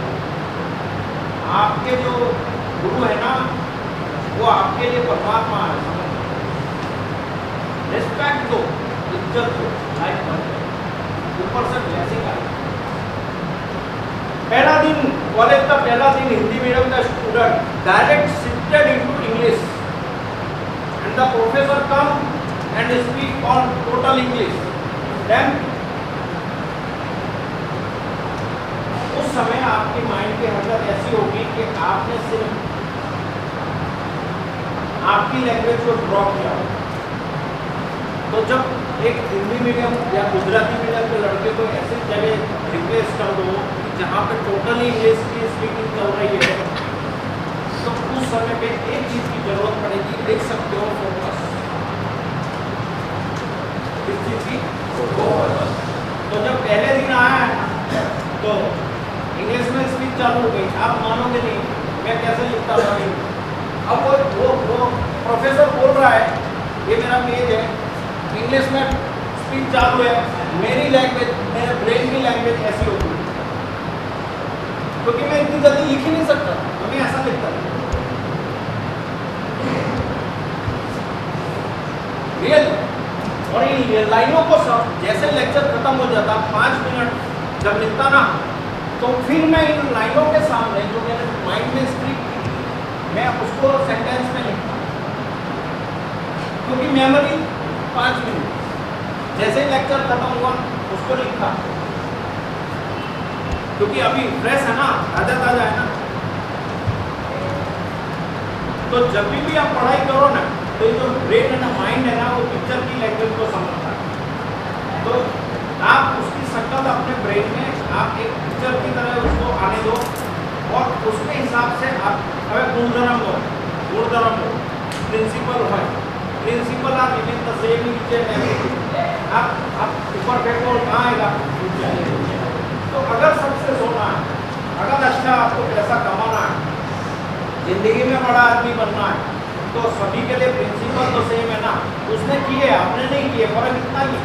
आपके जो गुरु है ना, वो आपके लिए परमात्मा है। रिस्पेक्ट दो, इज्जत दो, लाइफ में ऊपर से ब्लेसिंग आए। पहला दिन कॉलेज का पहला दिन हिंदी मीडियम का student direct shifted into English and the professor come and speak on total English. Then उस समय आपके माइंड की हरकत ऐसी होगी कि आपने सिर्फ आपकी लैंग्वेज को ड्रॉप किया। तो जब एक हिंदी मीडियम या गुजराती मीडियम के लड़के को ऐसी जगह रिक्वेस्ट कर दो जहाँ पे टोटली इंग्लिश की स्पीकिंग चल रही है, तो उस समय पे एक चीज़ की जरूरत पड़ेगी, देख सकते हो, फोकस। तो जब पहले दिन आया है तो इंग्लिश में स्पीच चालू हो गई। आप मानोगे नहीं मैं कैसे लिखता था। अब वो प्रोफेसर बोल रहा है, ये मेरा पेज है, इंग्लिश में स्पीच चालू है, मेरी लैंग्वेज, मेरे ब्रेन की लैंग्वेज ऐसी होती है, क्योंकि मैं इतनी जल्दी लिख ही नहीं सकता, तो मैं ऐसा लिखता था। रियल। और इन लाइनों को जैसे लेक्चर खत्म हो जाता, 5 मिनट जब लिखता ना, तो फिर मैं इन लाइनों के सामने जो मेरे माइंड में स्क्रिप्ट थी, मैं उसको सेंटेंस में लिखता, क्योंकि मेमोरी 5 मिनट। जैसे ही लेक्चर खत्म हुआ उसको लिखा, क्योंकि अभी फ्रेश है ना, ताजा ताजा है ना। तो जब भी आप पढ़ाई करो ना, तो जो ब्रेन है ना, माइंड है ना, वो पिक्चर की लैंग्वेज को समझता है। तो आप उसकी शक्ल अपने ब्रेन में आप एक पिक्चर की तरह उसको आने दो, और उसके हिसाब से आप अगर गुणधर्म हो, प्रिंसिपल हो, प्रिंसिपल आप इवन द सेम नीचे आप ऊपर फेंको, कहाँ आएगा? तो अगर सक्सेस होना है, अगर अच्छा आपको पैसा कमाना है, जिंदगी में बड़ा आदमी बनना है, तो सभी के लिए प्रिंसिपल तो सेम है ना। उसने किए, आपने नहीं किए, फर्क इतना ही।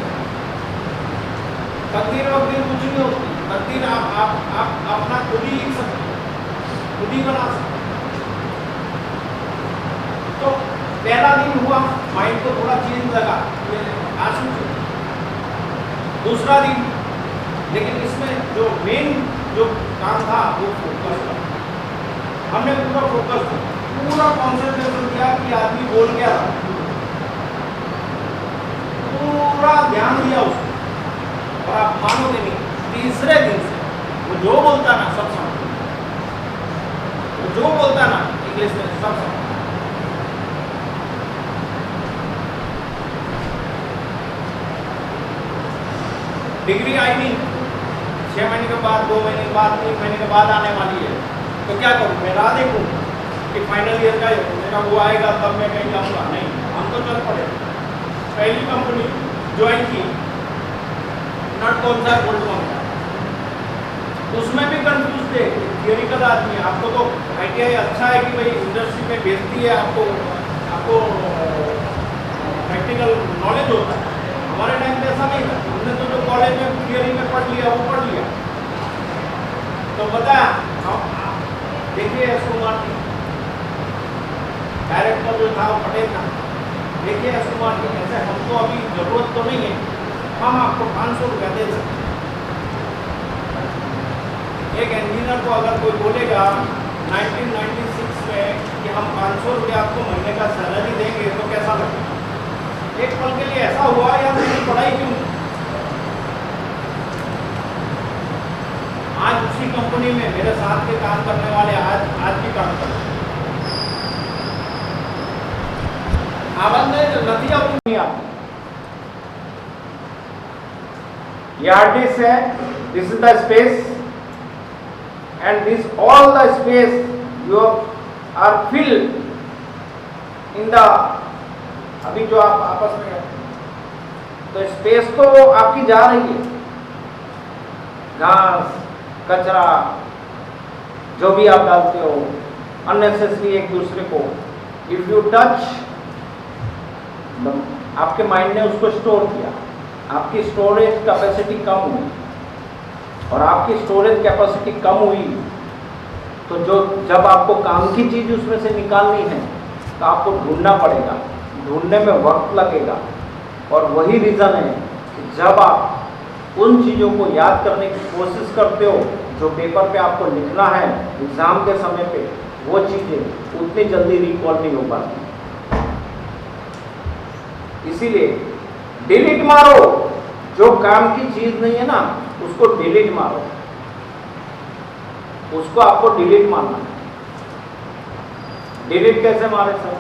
तकदीर वकदीर कुछ नहीं होती, तकदीर आप अपना खुद ही लिख सकते, खुद ही बना सकते। तो पहला दिन हुआ, माइंड को थोड़ा चेंज लगा, आंसू। दूसरा दिन, लेकिन इसमें जो मेन जो काम था वो फोकस था। हमने पूरा फोकस किया, पूरा कॉन्सेंट्रेशन किया कि आदमी बोल क्या रहा, पूरा ध्यान दिया उसको। और आप मानोगे नहीं, तीसरे दिन से वो जो बोलता ना सब समझ, वो जो बोलता ना इंग्लिश में सब समझ। डिग्री आई नहीं, 6 महीने के बाद, 2 महीने के बाद, 3 महीने के बाद आने वाली है, तो क्या करूँ? मैं राह देखूँ कि फाइनल ईयर का मेरा वो आएगा तब मैं कहीं जाऊँगा? नहीं, हम तो चल पड़े। पहली कंपनी ज्वाइन की, नट कौन सा, गोल्ड कौन सा, उसमें भी कंफ्यूज थे। थियोरिकल आदमी, आपको तो आईटीआई अच्छा है कि भाई इंडस्ट्री में बेचती है, आपको प्रैक्टिकल नॉलेज होता है। हमारे टाइम पे ऐसा नहीं था, हमने तो जो कॉलेज में थियोरी में पढ़ लिया वो पढ़ लिया। तो बताया, देखिए एस कुमार जी डायरेक्टर जो था वो पटेल था, देखिए एस कुमार जी ऐसे हमको अभी जरूरत तो नहीं है, हम आपको 500 रुपया दे सकते। एक इंजीनियर को अगर कोई बोलेगा 1996 में कि हम 500 रुपया आपको महीने का सैलरी देंगे तो कैसा लगेगा? एक पल के लिए ऐसा हुआ या मेरी पढ़ाई क्यों? आज उसी कंपनी में मेरे साथ के काम करने वाले आज भी काम कर रहे हैं। आवाज नहीं आती आपको? ये हार्ड डिस्क है, this is the space and this all the space you are filled in the, अभी जो आप आपस में है तो स्पेस तो आपकी जा रही है, घास कचरा जो भी आप डालते हो अननेसेसरी एक दूसरे को, इफ यू टच, आपके माइंड ने उसको स्टोर किया, आपकी स्टोरेज कैपेसिटी कम हुई, और आपकी स्टोरेज कैपेसिटी कम हुई तो जब आपको काम की चीज़ उसमें से निकालनी है तो आपको ढूंढना पड़ेगा, ढूंढने में वक्त लगेगा। और वही रीज़न है कि जब आप उन चीज़ों को याद करने की कोशिश करते हो जो पेपर पे आपको लिखना है एग्ज़ाम के समय पे, वो चीज़ें उतनी जल्दी रिकॉल नहीं हो पाती। इसीलिए डिलीट मारो, जो काम की चीज़ नहीं है ना उसको डिलीट मारो, उसको आपको डिलीट मारना है। डिलीट कैसे मारे सर?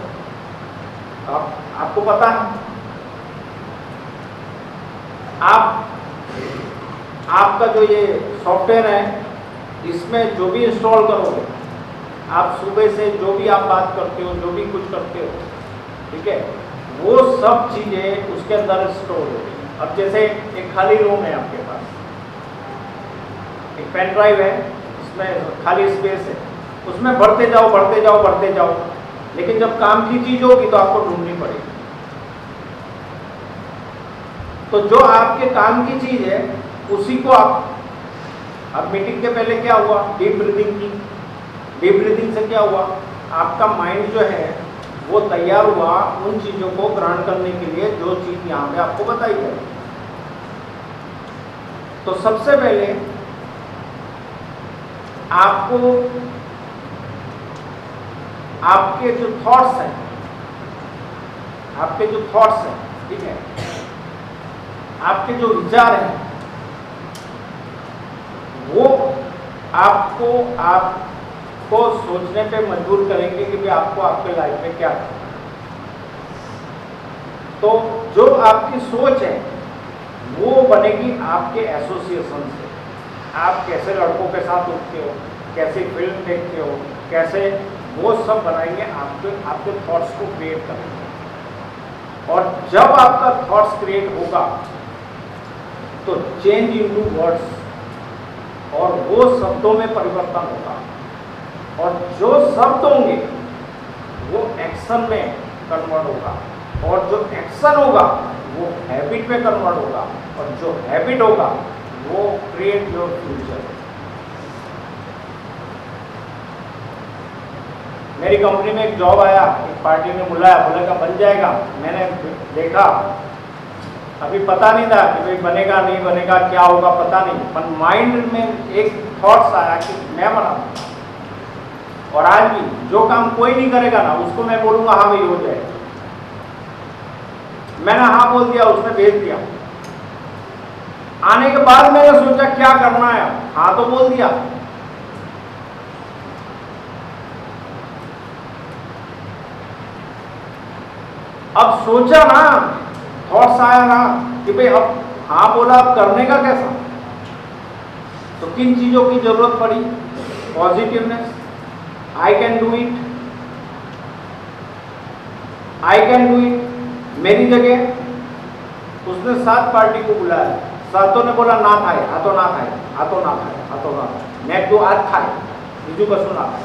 आपको पता है? आपका जो ये सॉफ्टवेयर है इसमें जो भी इंस्टॉल करोगे, आप सुबह से जो भी आप बात करते हो, जो भी कुछ करते हो, ठीक है, वो सब चीजें उसके अंदर स्टोर होगी। अब जैसे एक खाली रूम है आपके पास, एक पेन ड्राइव है, उसमें खाली स्पेस है, उसमें भरते जाओ भरते जाओ भरते जाओ, लेकिन जब काम की चीज होगी तो आपको ढूंढनी पड़ेगी। तो जो आपके काम की चीज है उसी को अब मीटिंग के पहले क्या हुआ? डीप ब्रीदिंग की। डीप ब्रीदिंग से क्या हुआ? आपका माइंड जो है वो तैयार हुआ उन चीजों को ग्रहण करने के लिए जो चीज यहाँ पे आपको बताई है। तो सबसे पहले आपको आपके जो थॉट्स हैं, ठीक है, आपके जो विचार हैं वो आपको सोचने पे मजबूर करेंगे कि भाई आपको आपके लाइफ में क्या करना है। तो जो आपकी सोच है वो बनेगी आपके एसोसिएशन से। आप कैसे लड़कों के साथ उठते हो, कैसे फिल्म देखते हो, कैसे, वो सब बनाएंगे, आपके थॉट्स को क्रिएट करेंगे। और जब आपका थॉट्स क्रिएट होगा तो चेंज इनटू वर्ड्स, और वो शब्दों में परिवर्तन होगा, और जो शब्द होंगे वो एक्शन में कन्वर्ट होगा, और जो एक्शन होगा वो हैबिट में कन्वर्ट होगा, और जो हैबिट होगा वो क्रिएट योर फ्यूचर। मेरी कंपनी में एक जॉब आया, एक पार्टी ने बुलाया, बोलेगा बन जाएगा। मैंने देखा, अभी पता नहीं था कि भाई बनेगा नहीं बनेगा, क्या होगा पता नहीं, पर माइंड में एक थॉट्स आया कि मैं बनाऊंगा। और आज भी जो काम कोई नहीं करेगा ना उसको मैं बोलूंगा हाँ भाई हो जाएगा। मैंने हाँ बोल दिया, उसने भेज दिया। आने के बाद मैंने सोचा क्या करना है, हाँ तो बोल दिया। अब सोचा ना, थॉट्स आया ना कि भाई अब हाँ बोला, अब करने का कैसा? तो किन चीजों की जरूरत पड़ी? Positiveness, I can do it, I can do it. मेरी जगह उसने 7 पार्टी को बुलाया, 7 ने बोला ना खाए, हाथों ना खाए, हाथों ना खाए, हाथों ना खाए। मैं तो आज खाए, बीजू कसू ना खाए।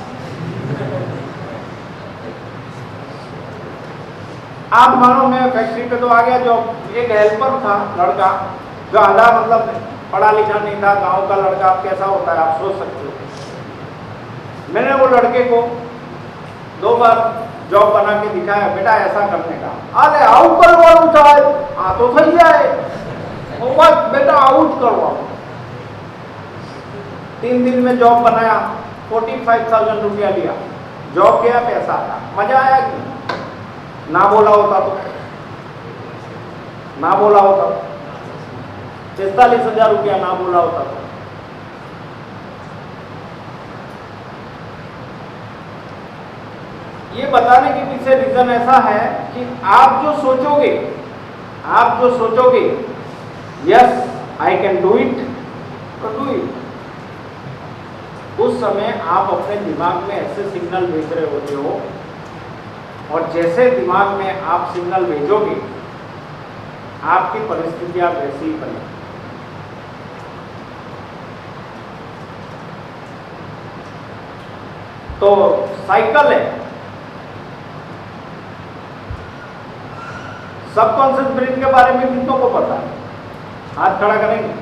आप मानो मैं फैक्ट्री पे तो आ गया, जो एक हेल्पर था लड़का, जो आधा मतलब पढ़ा लिखा नहीं था, गांव का लड़का, आप कैसा होता है आप सोच सकते हो। मैंने वो लड़के को 2 बार जॉब बना के दिखाया, बेटा ऐसा करने का। अरे आउट करवाऊं चाहे हाँ तो सही जाए, वो बस बेटा आउट करवाओ। 3 दिन में जॉब बनाया, 45,000 रुपया लिया। जॉब किया, पैसा आया, मजा आया कि ना बोला होता तो, ना बोला होता तो 45,000 रुपया ना बोला होता तो। ये बताने के पीछे रीजन ऐसा है कि आप जो सोचोगे, आप जो सोचोगे yes I can do it, तो डू इट। उस समय आप अपने दिमाग में ऐसे सिग्नल भेज रहे होते हो, और जैसे दिमाग में आप सिग्नल भेजोगे आपकी परिस्थितियां वैसी ही बनेगी। तो साइकिल है। सबकॉन्शियस ब्रेन के बारे में कितनों को पता है? हाथ खड़ा करेंगे।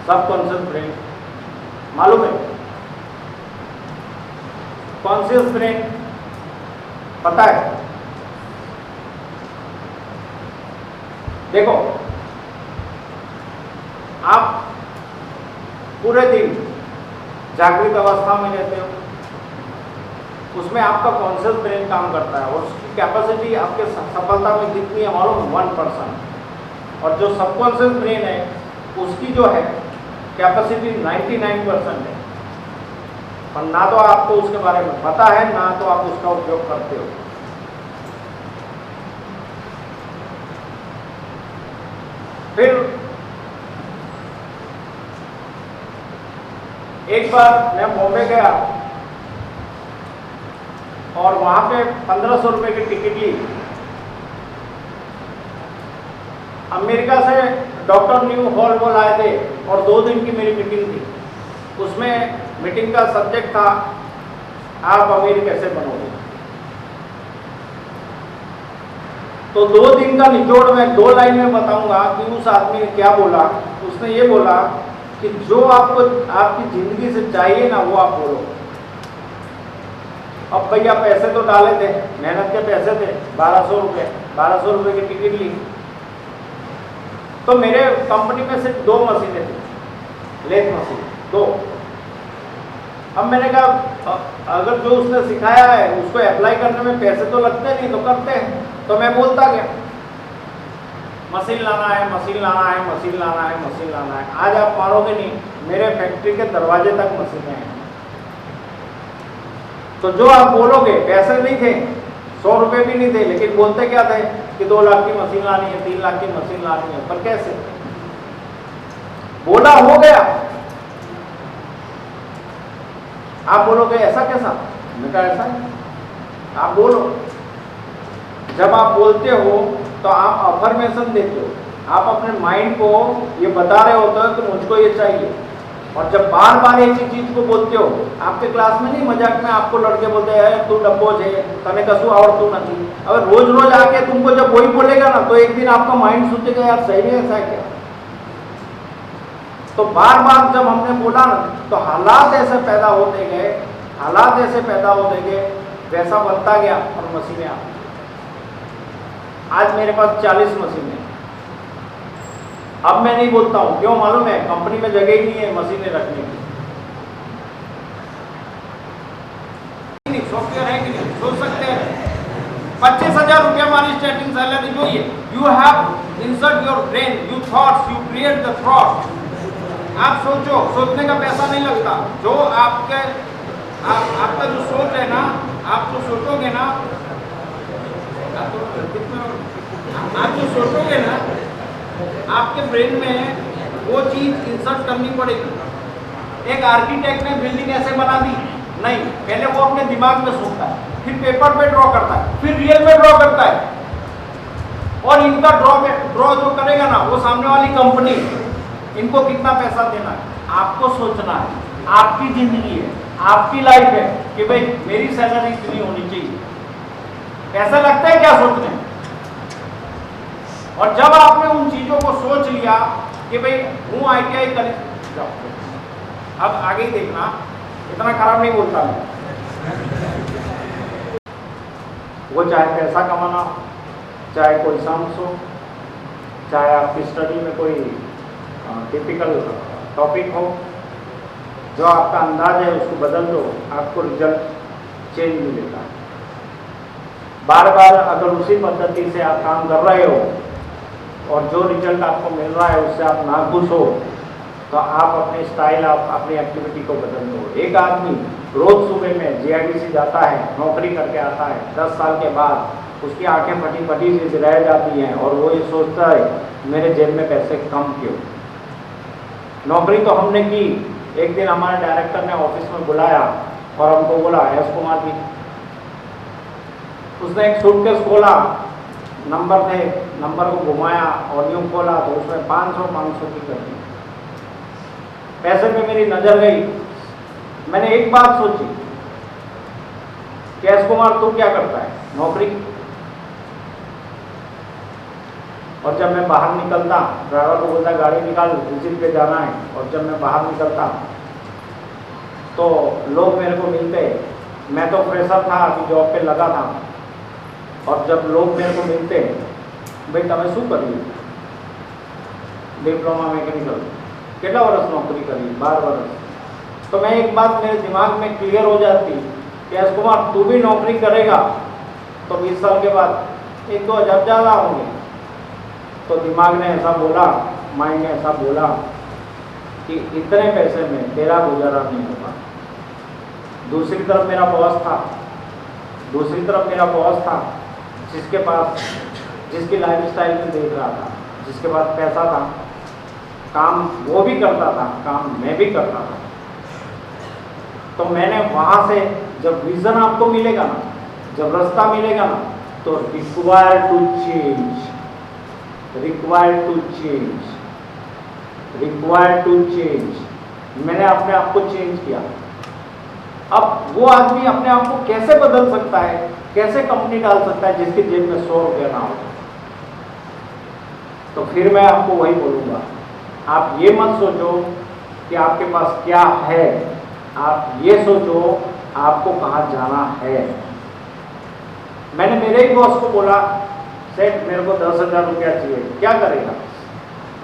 सबकॉन्शियस ब्रेन मालूम है? कॉन्शियस ब्रेन पता है? देखो, आप पूरे दिन जागृत अवस्था में रहते हो, उसमें आपका कॉन्शियस ब्रेन काम करता है, और उसकी कैपेसिटी आपके सफलता में कितनी है मालूम? 1%। और जो सबकॉन्शियस ब्रेन है उसकी जो है कैपेसिटी 99% है, और ना तो आपको उसके बारे में पता है, ना तो आप उसका उपयोग करते हो। फिर एक बार मैं बॉम्बे गया और वहां पे 1500 रुपए की टिकट ली। अमेरिका से डॉक्टर न्यू हॉल बोल आए थे और 2 दिन की मेरी मीटिंग थी। उसमें मीटिंग का सब्जेक्ट था आप अमीर कैसे बनोगे। तो 2 दिन का निचोड़ मैं 2 लाइन में बताऊंगा कि उस आदमी ने क्या बोला। उसने ये बोला कि जो आपको आपकी जिंदगी से चाहिए ना वो आप बोलो। अब भैया पैसे तो डाले थे, मेहनत के पैसे थे, 1200 रुपए की टिकट ली। तो मेरे कंपनी में सिर्फ 2 मशीनें थी, लेथ मशीन 2। अब मैंने कहा अगर जो उसने सिखाया है उसको अप्लाई करने में पैसे तो लगते नहीं, तो करते हैं। तो मैं बोलता गया मशीन लाना है, मशीन लाना है, मशीन लाना है, मशीन लाना है। आज आप मानोगे नहीं, मेरे फैक्ट्री के दरवाजे तक मशीनें हैं। तो जो आप बोलोगे, पैसे नहीं थे, 100 रुपए भी नहीं थे, लेकिन बोलते क्या थे कि 2 लाख की मशीन लानी है, 3 लाख की मशीन लानी है। पर कैसे बोला हो गया। आप बोलोगे ऐसा कैसा? मैंने कहा ऐसा है, आप बोलो। जब आप बोलते हो तो आप अफर्मेशन देते हो, आप अपने माइंड को ये बता रहे होते हो कि मुझको ये चाहिए। और जब बार बार एक ही चीज को बोलते हो, आपके क्लास में नहीं मजाक में आपको लड़के बोलते हैं तू डब्बो छे, तने कसू आवड़तू नहीं। अगर रोज रोज आके तुमको जब वही बोलेगा ना तो एक दिन आपका माइंड सोचेगा यार सही में ऐसा है क्या। तो बार बार जब हमने बोला ना तो हालात ऐसे पैदा होते गए, हालात ऐसे पैदा होते गए, वैसा बनता गया और मशीनें आ। आज मेरे पास 40 मशीनें। अब मैं नहीं बोलता हूं, क्यों मालूम है? कंपनी में जगह ही नहीं है मशीनें रखने की। सॉफ्टवेयर है कि नहीं सोच सकते हैं। 25,000 रुपया हमारी स्टार्टिंग सैलरी जो है, you have insert your brain, you thoughts, you create the thought. आप सोचो, सोचने का पैसा नहीं लगता। जो आपका जो सोच है ना, आप जो सोचोगे ना, आप जो सोचोगे ना आपके ब्रेन में वो चीज इंसर्ट करनी पड़ेगी। एक आर्किटेक्ट ने बिल्डिंग ऐसे बना दी नहीं, पहले वो अपने दिमाग में सोचता है, फिर पेपर पे ड्रॉ करता है, फिर रियल में ड्रॉ करता है, और इनका ड्रॉ जो करेगा ना वो सामने वाली कंपनी, इनको कितना पैसा देना है आपको सोचना है। आपकी जिंदगी है, आपकी लाइफ है कि भाई मेरी सैलरी इतनी होनी चाहिए। ऐसा लगता है क्या सोचने? और जब आपने उन चीजों को सोच लिया कि भाई हूँ ITI कर जाओ, अब आगे ही देखना, इतना खराब नहीं बोलता मैं। वो चाहे पैसा कमाना, चाहे कोई साइंस हो, चाहे आपकी स्टडी में कोई टिपिकल टॉपिक हो, जो आपका अंदाज है उसको बदल दो, आपको रिजल्ट चेंज मिलेगा। बार बार अगर उसी पद्धति से आप काम कर रहे हो और जो रिजल्ट आपको मिल रहा है उससे आप नाखुश हो, तो आप अपने स्टाइल, आप अपनी एक्टिविटी को बदल दो। एक आदमी रोज सुबह में GIDC जाता है, नौकरी करके आता है, 10 साल के बाद उसकी आंखें फटी फटी सी रह जाती हैं और वो ये सोचता है मेरे जेब में पैसे कम क्यों। नौकरी तो हमने की। एक दिन हमारे डायरेक्टर ने ऑफिस में बुलाया और हमको बोला, एस कुमार जी, उसने एक सूटकेस खोला, नंबर थे, नंबर को घुमाया और यूं खोला तो उसमें 500 की कटी। पैसे पे मेरी नजर गई। मैंने एक बात सोची कि एस कुमार तू क्या करता है? नौकरी। और जब मैं बाहर निकलता, ड्राइवर को बोलता गाड़ी निकाल, विजिट पे जाना है, और जब मैं बाहर निकलता तो लोग मेरे को मिलते। मैं तो फ्रेशर था, अभी जॉब पे लगा था, और जब लोग मेरे को मिलते, भाई તમે શું કર્યું? Diploma mechanical. कितना वर्ष नौकरी करी? 12 वर्ष। तो मैं एक बात मेरे दिमाग में क्लियर हो जाती कि एस कुमार तू भी नौकरी करेगा तो 20 साल के बाद 1-2 हज़ार ज़्यादा होंगे। तो दिमाग ने ऐसा बोला, माइंड ने ऐसा बोला कि इतने पैसे में तेरा गुजारा नहीं होगा। दूसरी तरफ मेरा बॉस था जिसके पास, जिसकी लाइफस्टाइल में देख रहा था, जिसके पास पैसा था, काम वो भी करता था, काम मैं भी करता था। तो मैंने वहाँ से, जब विजन आपको मिलेगा ना, जब रास्ता मिलेगा ना, तो रिक्वायर टू चेंज। मैंने अपने आप को चेंज किया। अब वो आदमी अपने आप को कैसे बदल सकता है, कैसे कंपनी डाल सकता है जिसकी जेब में 100 रुपया ना हो? तो फिर मैं आपको वही बोलूँगा, आप ये मत सोचो कि आपके पास क्या है, आप ये सोचो आपको कहाँ जाना है। मैंने मेरे ही बॉस को बोला, सेठ मेरे को 10,000 रुपया चाहिए, क्या करेगा?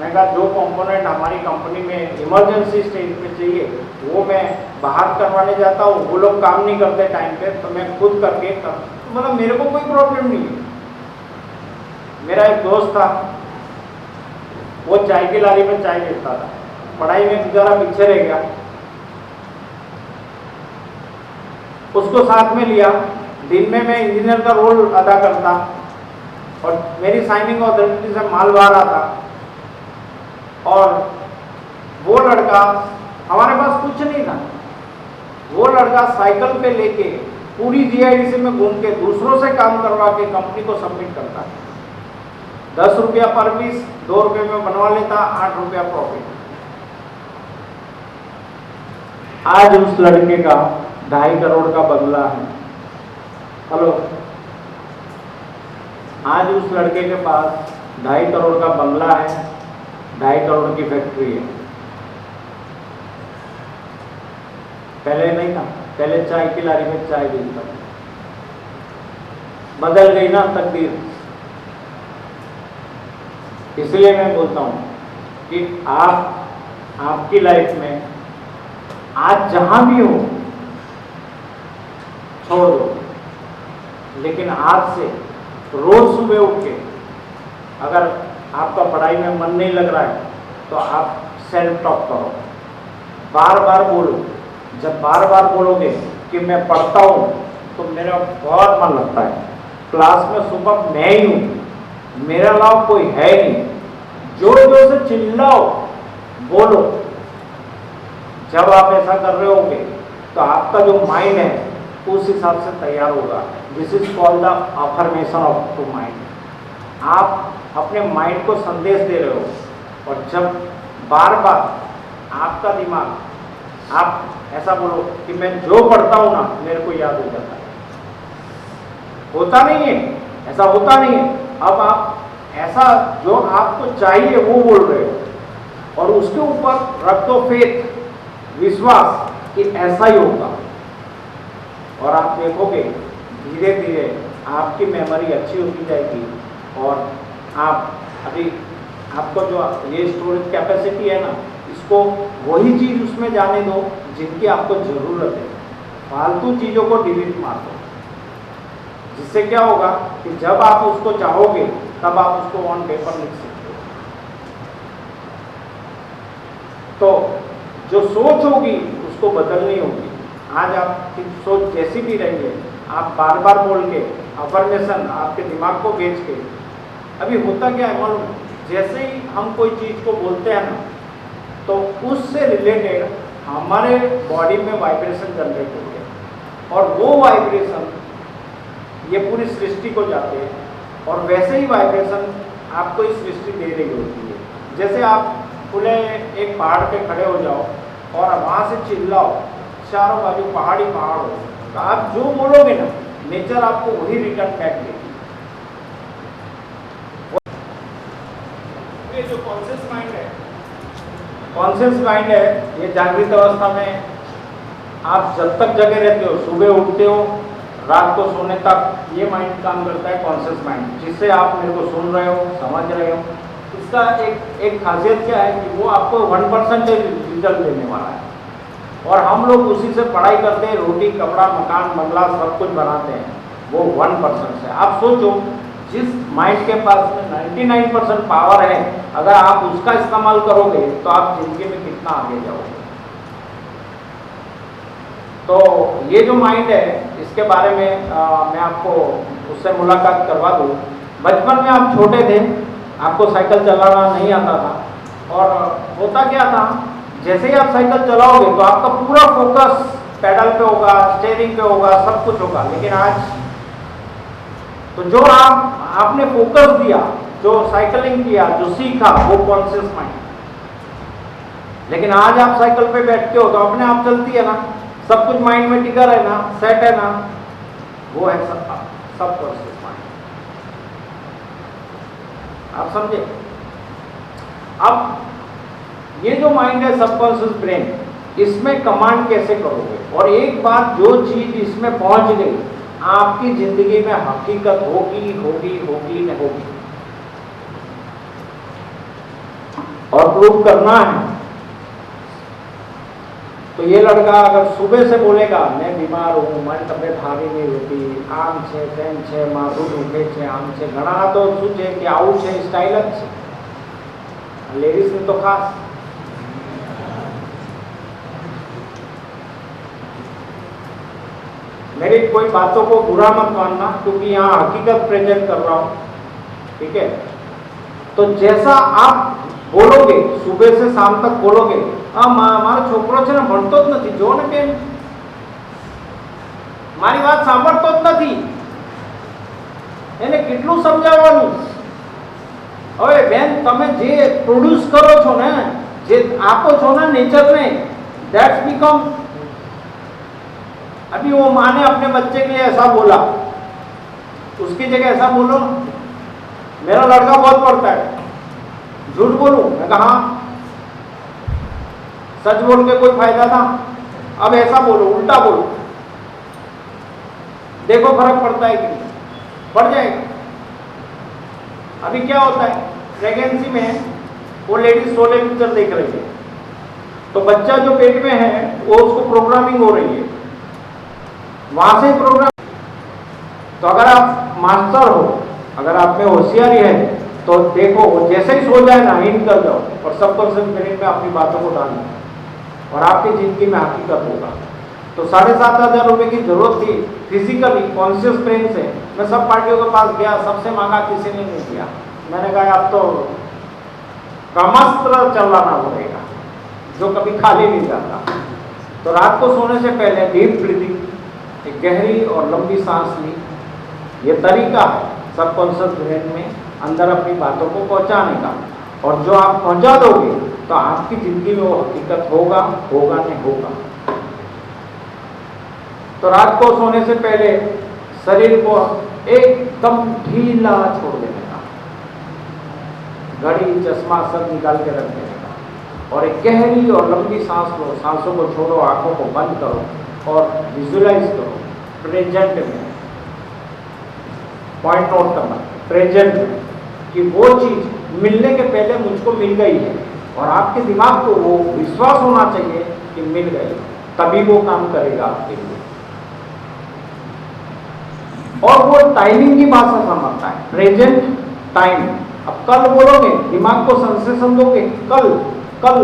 मैं कहा जो कंपोनेंट हमारी कंपनी में इमरजेंसी स्टेज पे चाहिए वो मैं बाहर करवाने जाता हूँ, वो लोग काम नहीं करते टाइम पे, तो मैं खुद करके मतलब मेरे को कोई प्रॉब्लम नहीं है। मेरा एक दोस्त था, वो चाय की लारी में चाय बेचता था, पढ़ाई में बेचारा पीछे रह गया, उसको साथ में लिया। दिन में मैं इंजीनियर का रोल अदा करता और मेरी साइनिंग अथॉरिटी से माल बाहर आता, और वो लड़का, हमारे पास कुछ नहीं था, वो लड़का साइकिल पे लेके पूरी GIDC में घूम के दूसरों से काम करवा के कंपनी को सबमिट करता। 10 रुपया पर पीस, 2 रुपये में बनवा लेता, 8 रुपया प्रॉफिट। आज उस लड़के का 2.5 करोड़ का बंगला है। हेलो, आज उस लड़के के पास 2.5 करोड़ का बंगला है, 2.5 करोड़ की फैक्ट्री है। पहले नहीं था, पहले चाय की लारी में चाय बेचता था। बदल गई ना तकदीर। इसलिए मैं बोलता हूं कि आपकी लाइफ में आज जहां भी हो छोड़ दो, लेकिन आज से रोज सुबह उठ के, अगर आपका पढ़ाई में मन नहीं लग रहा है तो आप सेल्फ टॉक करो, बार बार बोलो। जब बार बार बोलोगे कि मैं पढ़ता हूँ तो मेरा बहुत मन लगता है, क्लास में सुबह मैं ही हूँ, मेरे अलावा कोई है नहीं, जोर जोर से चिल्लाओ, बोलो। जब आप ऐसा कर रहे होगे तो आपका जो माइंड है उस हिसाब से तैयार होगा। This is called the affirmation of to mind. आप अपने माइंड को संदेश दे रहे हो, और जब बार बार आपका दिमाग, आप ऐसा बोलो कि मैं जो पढ़ता हूं ना मेरे को याद हो जाता है। होता नहीं है, ऐसा होता नहीं है। अब आप ऐसा जो आपको चाहिए वो बोल रहे हो, और उसके ऊपर रख दो फेथ, विश्वास कि ऐसा ही होगा। और आप देखोगे धीरे धीरे आपकी मेमोरी अच्छी होती जाएगी, और आप अभी आपको जो ये स्टोरेज कैपेसिटी है ना, इसको वही चीज़ उसमें जाने दो जिनकी आपको ज़रूरत है। फालतू चीज़ों को डिलीट मार दो, जिससे क्या होगा कि जब आप उसको चाहोगे तब आप उसको ऑन पेपर लिख सकते हो। तो जो सोच होगी उसको बदलनी होगी। आज आपकी सोच जैसी भी रही है, आप बार बार बोल के अफर्मेशन आपके दिमाग को बेच के, अभी होता क्या है मालूम, जैसे ही हम कोई चीज़ को बोलते हैं ना, तो उससे रिलेटेड हमारे बॉडी में वाइब्रेशन जनरेट होते हैं, और वो वाइब्रेशन ये पूरी सृष्टि को जाते हैं, और वैसे ही वाइब्रेशन आपको इस सृष्टि दे रही होती है। जैसे आप खुले एक पहाड़ पे खड़े हो जाओ और वहाँ से चिल्लाओ, चारों बाजू पहाड़ी पहाड़ हो, तो आप जो बोलोगे ना नेचर आपको वही रिटर्न बैक देगी। ये जो कॉन्शियस माइंड है, कॉन्शियस माइंड है, ये जागृत अवस्था में आप जब तक जगे रहते हो, सुबह उठते हो रात को सोने तक, ये माइंड काम करता है, कॉन्शियस माइंड, जिससे आप मेरे को सुन रहे हो, समझ रहे हो। इसका एक खासियत क्या है कि वो आपको 1% रिजल्ट देने वाला है, और हम लोग उसी से पढ़ाई करते हैं, रोटी कपड़ा मकान बंगला सब कुछ बनाते हैं, वो 1% से। आप सोचो जिस माइंड के पास में 99% पावर है, अगर आप उसका इस्तेमाल करोगे तो आप जिंदगी में कितना आगे जाओगे। तो ये जो माइंड है, इसके बारे में मैं आपको उससे मुलाकात करवा दूँ। बचपन में आप छोटे थे, आपको साइकिल चलाना नहीं आता था, और होता क्या था, जैसे ही आप साइकिल चलाओगे तो आपका पूरा फोकस पैडल पे होगा, स्टीयरिंग पे होगा, सब कुछ होगा। लेकिन आज तो जो आपने फोकस दिया, जो साइकिलिंग किया, जो सीखा, वो कॉन्शियस माइंड। लेकिन आज आप साइकिल पे बैठते हो तो अपने आप चलती है ना, सब कुछ माइंड में टिका है ना, सेट है ना, वो है सब कॉन्शियस माइंड। आप समझे? अब ये जो माइंड है सबकॉन्शियस ब्रेन, इसमें कमांड कैसे करोगे? और एक बार जो चीज इसमें पहुंच गई, आपकी जिंदगी में हकीकत होगी होगी होगी न होगी, और प्रूव करना है। तो ये लड़का अगर सुबह से बोलेगा मैं बीमार हूँ, मारी तबियत हारी नहीं होती, आम છે તેમ છે, માથું દુખે છે, આમ છે, ઘણા તો શું છે કે આવું છે, સ્ટાઇલ જ છે, લેડીઝ ને તો ખાસ। मेरी कोई बातों को बुरा मत मानना, क्योंकि यहाँ हकीकत प्रेजेंट कर रहा हूँ, ठीक है? तो जैसा आप बोलोगे, सुबह से शाम तक बोलोगे, मारो छोकरो છે ને ભણતો જ નથી, જો ને બેન મારી વાત સાંભળતો જ નથી, એને કેટલું સમજાવવાનું? હવે બેન તમે જે પ્રોડ્યુસ કરો છો ને, જે આપો છો ને नेचर में, दैट्स बिकम। अभी वो माँ ने अपने बच्चे के लिए ऐसा बोला, उसकी जगह ऐसा बोलो, मेरा लड़का बहुत पढ़ता है, झूठ बोलूं? मैं कहा सच बोल के कोई फायदा था? अब ऐसा बोलो, उल्टा बोलो, देखो फर्क पड़ता है कि नहीं? पड़ जाएगा। अभी क्या होता है, प्रेगनेंसी में वो लेडीज शोले पिक्चर देख रही है, तो बच्चा जो पेट में है वो उसको प्रोग्रामिंग हो रही है, वहां से प्रोग्राम। तो अगर आप मास्टर हो, अगर आप में होशियारी है, तो देखो वो जैसे ही सो जाए ना, हिंट कर जाओ और सबकॉन्शियस ब्रेन में अपनी बातों को डालो, और आपकी जिंदगी में हकीकत होगा। तो 7,500 रुपये की जरूरत थी फिजिकली कॉन्शियस ब्रेन से। मैं सब पार्टियों के पास गया, सबसे मांगा, किसी ने नहीं दिया। मैंने कहा अब तो क्रमस्त्र चलाना पड़ेगा, जो कभी खाली नहीं जाता। तो रात को सोने से पहले डीप ब्रीदिंग, एक गहरी और लंबी सांस ली, ये तरीका है सबकॉन्शियस ब्रेन में अंदर अपनी बातों को पहुंचाने का। और जो आप पहुंचा दोगे तो आपकी जिंदगी में वो हकीकत होगा नहीं होगा। तो रात को सोने से पहले शरीर को एकदम ढीला छोड़ देने का, घड़ी चश्मा सब निकाल के रख देने का, और एक गहरी और लंबी सांस लो। सांसों को छोड़ो, आंखों को बंद करो और विजुलाइज करो प्रेजेंट में। पॉइंट नोट करना, प्रेजेंट में, कि वो चीज मिलने के पहले मुझको मिल गई है, और आपके दिमाग को वो विश्वास होना चाहिए कि मिल गई, तभी वो काम करेगा आपके लिए। और वो टाइमिंग की भाषा समझता है, प्रेजेंट टाइम। अब कल बोलोगे, दिमाग को सेंसेशन दोगे, कल कल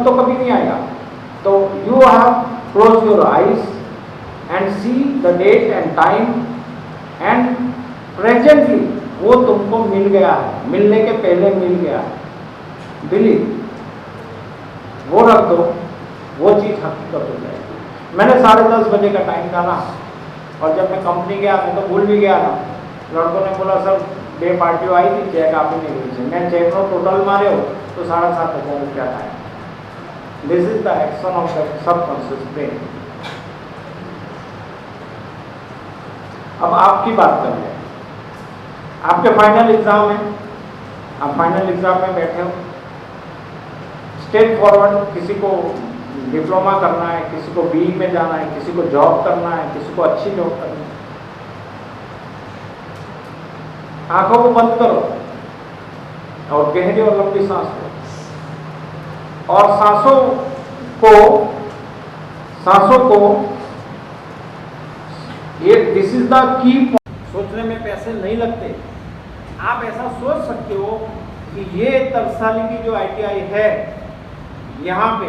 तो कभी नहीं आएगा। तो you have close your eyes and see the date and time and presently वो तुमको मिल गया है, मिलने के पहले मिल गया है। बिलीव, वो रख दो, वो चीज हकीकत हो जाएगी। मैंने 10:30 बजे का टाइम डाला, और जब मैं कंपनी गया मैं तो भूल भी गया था। लड़कों ने बोला सर 2 पार्टियों आई थी, चेक आप ही नहीं भेजे। मैं चेक नो टोटल मारे हो तो 7,500 रुपया था। This is the action of the subconscious brain. अब आपकी बात कर रहे हैं, आपके फाइनल एग्जाम है, आप फाइनल एग्जाम में बैठे हो, स्टेट फॉरवर्ड, किसी को डिप्लोमा करना है, किसी को बीई में जाना है, किसी को जॉब करना है, किसी को अच्छी जॉब करनी है। आंखों को बंद करो और गहरी और लंबी सांस लो, और सांसों को ये दिस इज द की। सोचने में पैसे नहीं लगते। आप ऐसा सोच सकते हो कि ये तरसाली की जो ITI है, यहाँ पे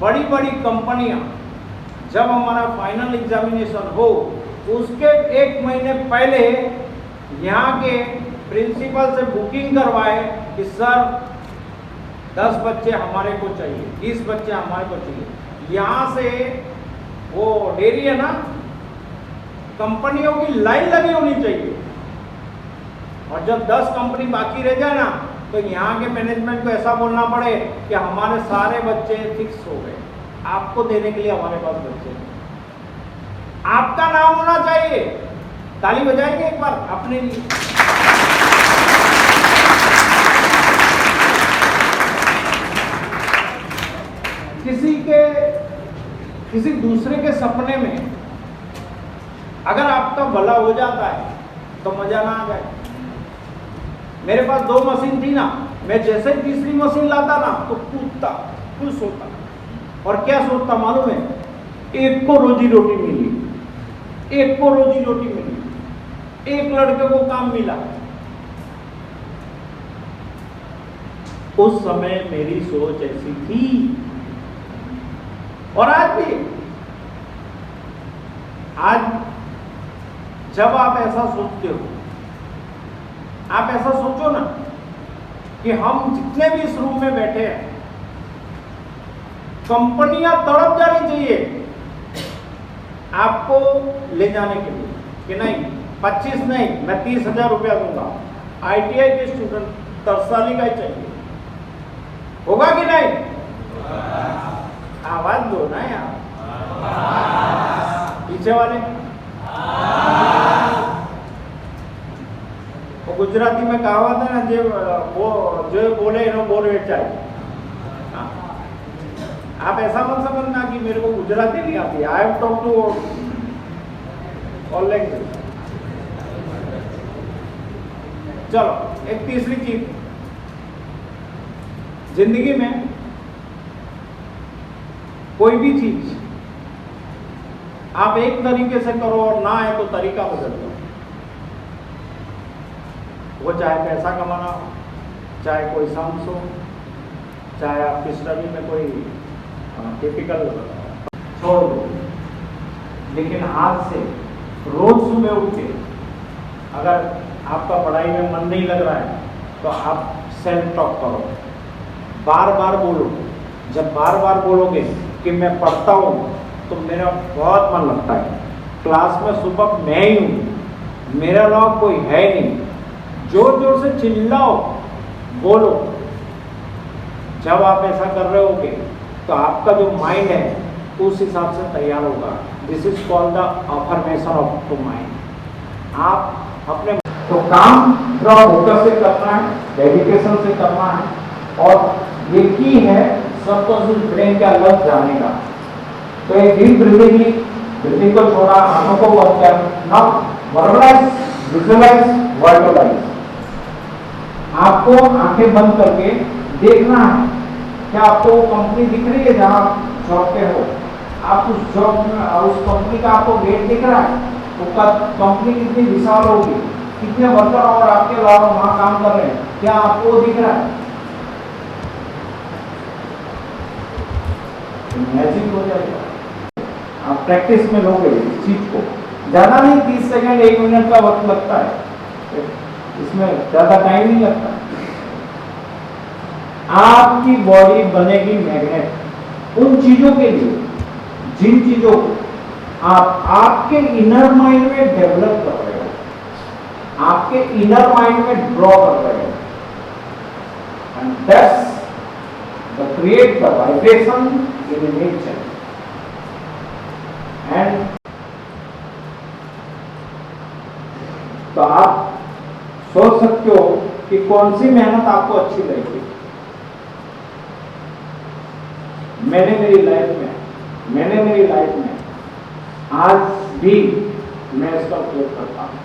बड़ी बड़ी कंपनियां जब हमारा फाइनल एग्जामिनेशन हो उसके 1 महीने पहले यहाँ के प्रिंसिपल से बुकिंग करवाए कि सर 10 बच्चे हमारे को चाहिए, 20 बच्चे हमारे को चाहिए। यहाँ से वो डेरी है ना, कंपनियों की लाइन लगी होनी चाहिए। और जब 10 कंपनी बाकी रह जाए ना, तो यहाँ के मैनेजमेंट को ऐसा बोलना पड़े कि हमारे सारे बच्चे फिक्स हो गए, आपको देने के लिए हमारे पास बच्चे नहीं। आपका नाम होना चाहिए। ताली बजाएंगे एक बार अपने लिए। किसी दूसरे के सपने में अगर आपका भला हो जाता है तो मजा ना आ जाए। मेरे पास 2 मशीन थी ना, मैं जैसे ही तीसरी मशीन लाता ना तो कूदता, खुश होता, और क्या सोचता मालूम है, एक को रोजी रोटी मिली, एक को रोजी रोटी मिली, एक लड़के को काम मिला। उस समय मेरी सोच ऐसी थी, और आज भी। आज जब आप ऐसा सोचते हो, आप ऐसा सोचो ना कि हम जितने भी इस रूम में बैठे हैं, कंपनियां तड़प जानी चाहिए आपको ले जाने के लिए कि नहीं 25 नहीं, मैं 30,000 रुपया दूंगा। ITI के स्टूडेंट तरसाली का ही चाहिए, होगा कि नहीं? आवाज दो ना यार, पीछे वाले। वो गुजराती में कहावत है ना, जो बोले इन्हों बोल चाहिए। आप ऐसा मत समझना कि मेरे को गुजराती नहीं आती। I have talk to all language. चलो, एक तीसरी चीज, जिंदगी में कोई भी चीज आप एक तरीके से करो और ना आए तो तरीका बदल दो। वो चाहे पैसा कमाना हो, चाहे कोई साइंस हो, चाहे आपकी स्टडी में कोई टिपिकल छोड़ दो। लेकिन आज से रोज सुबह उठ के, अगर आपका पढ़ाई में मन नहीं लग रहा है तो आप सेल्फ टॉक करो बार बार बोलो। जब बार बार बोलोगे कि मैं पढ़ता हूँ तो मेरा बहुत मन लगता है। क्लास में सुबह मैं ही हूँ, मेरा अलावा कोई है नहीं। जोर जोर से चिल्लाओ, बोलो। जब आप ऐसा कर रहे होगे तो आपका जो माइंड है उस हिसाब से तैयार होगा। This is called the affirmation of the mind. आप अपने तो काम थोड़ा फोकस से करना है, डेडिकेशन से करना है, और ये की है सबकॉन्शियस ब्रेन के अंदर जाने का। तो एक डीप ब्रीथिंग को छोड़ा, आंखों को बंद कर, नाउ वर्बलाइज, विजुअलाइज, वर्बलाइज। आपको आंखें बंद करके देखना है, क्या आपको वो कंपनी दिख रही है जहां आप जॉब पे हो? आप उस जॉब में, उस कंपनी का आपको गेट दिख रहा है? वो कंपनी कितनी विशाल होगी, कितने वर्कर और आपके अलावा वहां काम कर रहे हैं, क्या आपको दिख रहा है? मैजिक हो जाएगा। आप प्रैक्टिस में लोगे इस चीज को। ज्यादा नहीं, 30 सेकंड 1 मिनट का वक्त लगता है, इसमें ज्यादा टाइम नहीं लगता। आपकी बॉडी बनेगी मैग्नेट उन चीजों के लिए जिन चीजों को आप आपके इनर माइंड में डेवलप कर रहे हो, आपके इनर माइंड में ड्रॉ कर रहे हो। And that's the create the vibration in nature. And तो आप सोच सकते हो कि कौन सी मेहनत आपको अच्छी लगेगी। मैंने मेरी लाइफ में आज भी मैं इसका उपयोग करता हूं।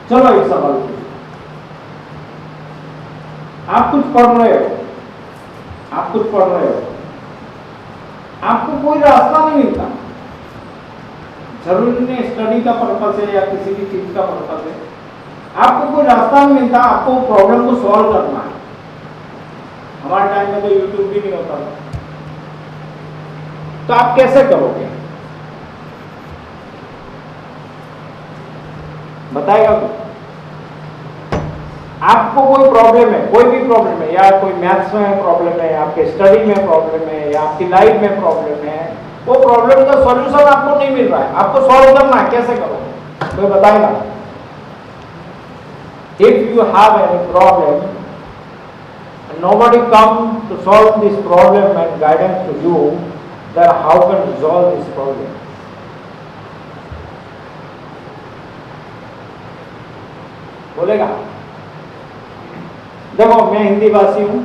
चलो एक सवाल पूछो। आप कुछ पढ़ रहे हो, आपको कोई रास्ता नहीं मिलता। जरूरी नहीं स्टडी का पर्पस है या किसी भी चीज का पर्पस है, आपको कोई रास्ता नहीं मिलता, आपको प्रॉब्लम को सॉल्व करना है। हमारे टाइम में तो यूट्यूब भी नहीं होता था, तो आप कैसे करोगे? बताएगा कुछ? आपको कोई प्रॉब्लम है, कोई भी प्रॉब्लम है, या कोई मैथ्स में प्रॉब्लम है, आपके स्टडी में प्रॉब्लम है, या आपकी लाइफ में प्रॉब्लम है, वो प्रॉब्लम का सॉल्यूशन आपको नहीं मिल रहा है, आपको सॉल्व करना है, कैसे करोगे? कोई बताएगा? If you have any problem, nobody come to solve this problem and guidance to you, then how can you solve this problem? बोलेगा? देखो, मैं हिंदी भाषी हूं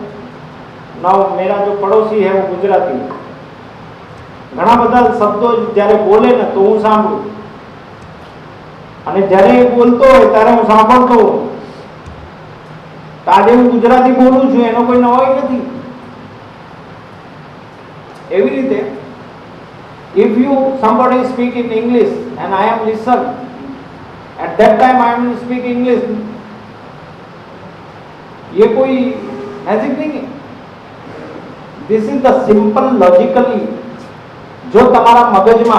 ना, मेरा जो पड़ोसी है वो गुजराती है। घना બધા શબ્દો જ્યારે બોલે ને તો હું સાંભળું, અને જ્યારે એ બોલતો હોય ત્યારે હું સાંભળતો હોઉં। આજે હું ગુજરાતી બોલું છું એનો કોઈ નવાઈ નથી। એવી રીતે if you somebody speak in English and I am listen, at that time I am speak English, ये कोई मैजिक नहीं है। This is the simple logically जो તમારા મગજમાં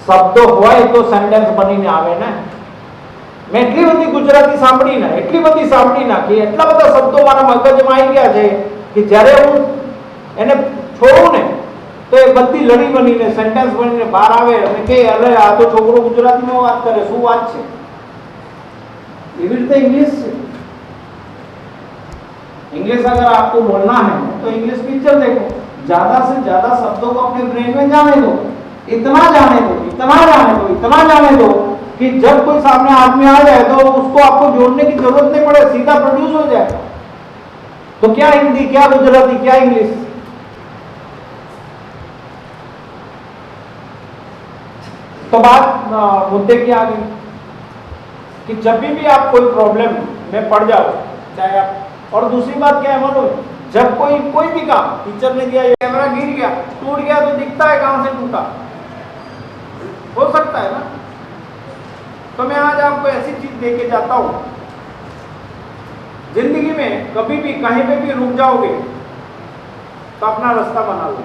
શબ્દો હોય તો સેન્ટેન્સ બનીને આવે ને। મેં એટલી બધી ગુજરાતી સાંભળી કે એટલા બધા શબ્દો મારા મગજમાં આવી ગયા છે કે જ્યારે હું એને છોડું ને તો એ બધી લડી બનીને સેન્ટેન્સ બનીને બહાર આવે અને કે અરે આ તો છોકરો ગુજરાતીમાં વાત કરે, શું વાત છે? એવી રીતે ઇંગ્લિશ છે। इंग्लिश अगर आपको बोलना है तो इंग्लिश पिक्चर देखो, ज्यादा से ज्यादा शब्दों को अपने ब्रेन में जाने दो, इतना जाने दो कि जब कोई सामने आदमी आ जाए तो उसको आपको जोड़ने की जरूरत नहीं पड़े, सीधा प्रोड्यूस हो जाए। तो क्या हिंदी, क्या गुजराती, क्या इंग्लिश? तो बात मुद्दे की आ गई कि जब भी आप कोई प्रॉब्लम में पड़ जाओ, चाहे आप, और दूसरी बात क्या है मालूम, जब कोई भी काम टीचर ने दिया, कैमरा गिर गया, टूट गया, तो दिखता है कहां से टूटा, हो सकता है ना। तो मैं आज आपको ऐसी चीज दे के जाता हूं, जिंदगी में कभी भी कहीं पे भी रुक जाओगे तो अपना रास्ता बना लो।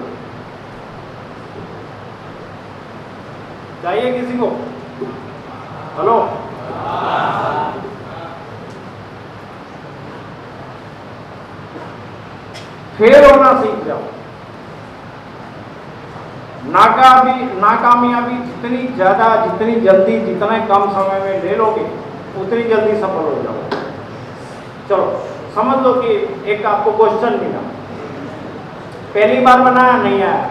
चाहिए किसी को? हेलो, फेल होना सीख जाओ। नाकामयाबी जितनी ज्यादा, जितनी जल्दी, जितने कम समय में ले लोगे उतनी जल्दी सफल हो जाओ। चलो समझ लो कि एक आपको क्वेश्चन मिला, पहली बार बनाया नहीं आया,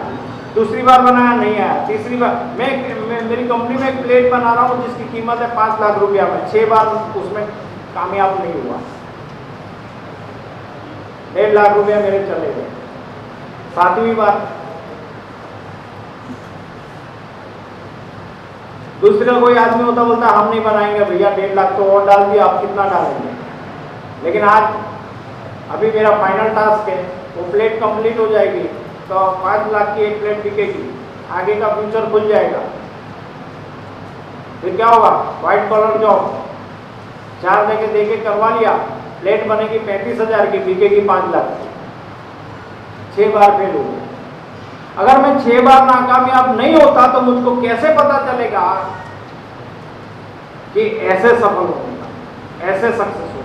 दूसरी बार बनाया नहीं आया, तीसरी बार मैं मेरी कंपनी में एक प्लेट बना रहा हूँ जिसकी कीमत है 5 लाख रुपया में, 6 बार उसमें कामयाब नहीं हुआ, 1.5 लाख रुपया मेरे चले गए। 7वीं बार दूसरा कोई आदमी होता, बोलता हम नहीं बनाएंगे भैया, 1.5 लाख तो और डाल दिया, आप कितना डालेंगे। लेकिन आज अभी मेरा फाइनल टास्क है, वो प्लेट कंप्लीट हो जाएगी तो 5 लाख की एक प्लेट बिकेगी, आगे का फ्यूचर खुल जाएगा। फिर क्या होगा, व्हाइट कॉलर जॉब 4 जगह देके करवा लिया, प्लेट बनेगी 35,000 की, बिकेगी 5 लाख की। 6 बार फेल हो गया। अगर मैं 6 बार नाकामयाब नहीं होता तो मुझको कैसे पता चलेगा कि ऐसे सफल होगा, ऐसे सक्सेस होगा।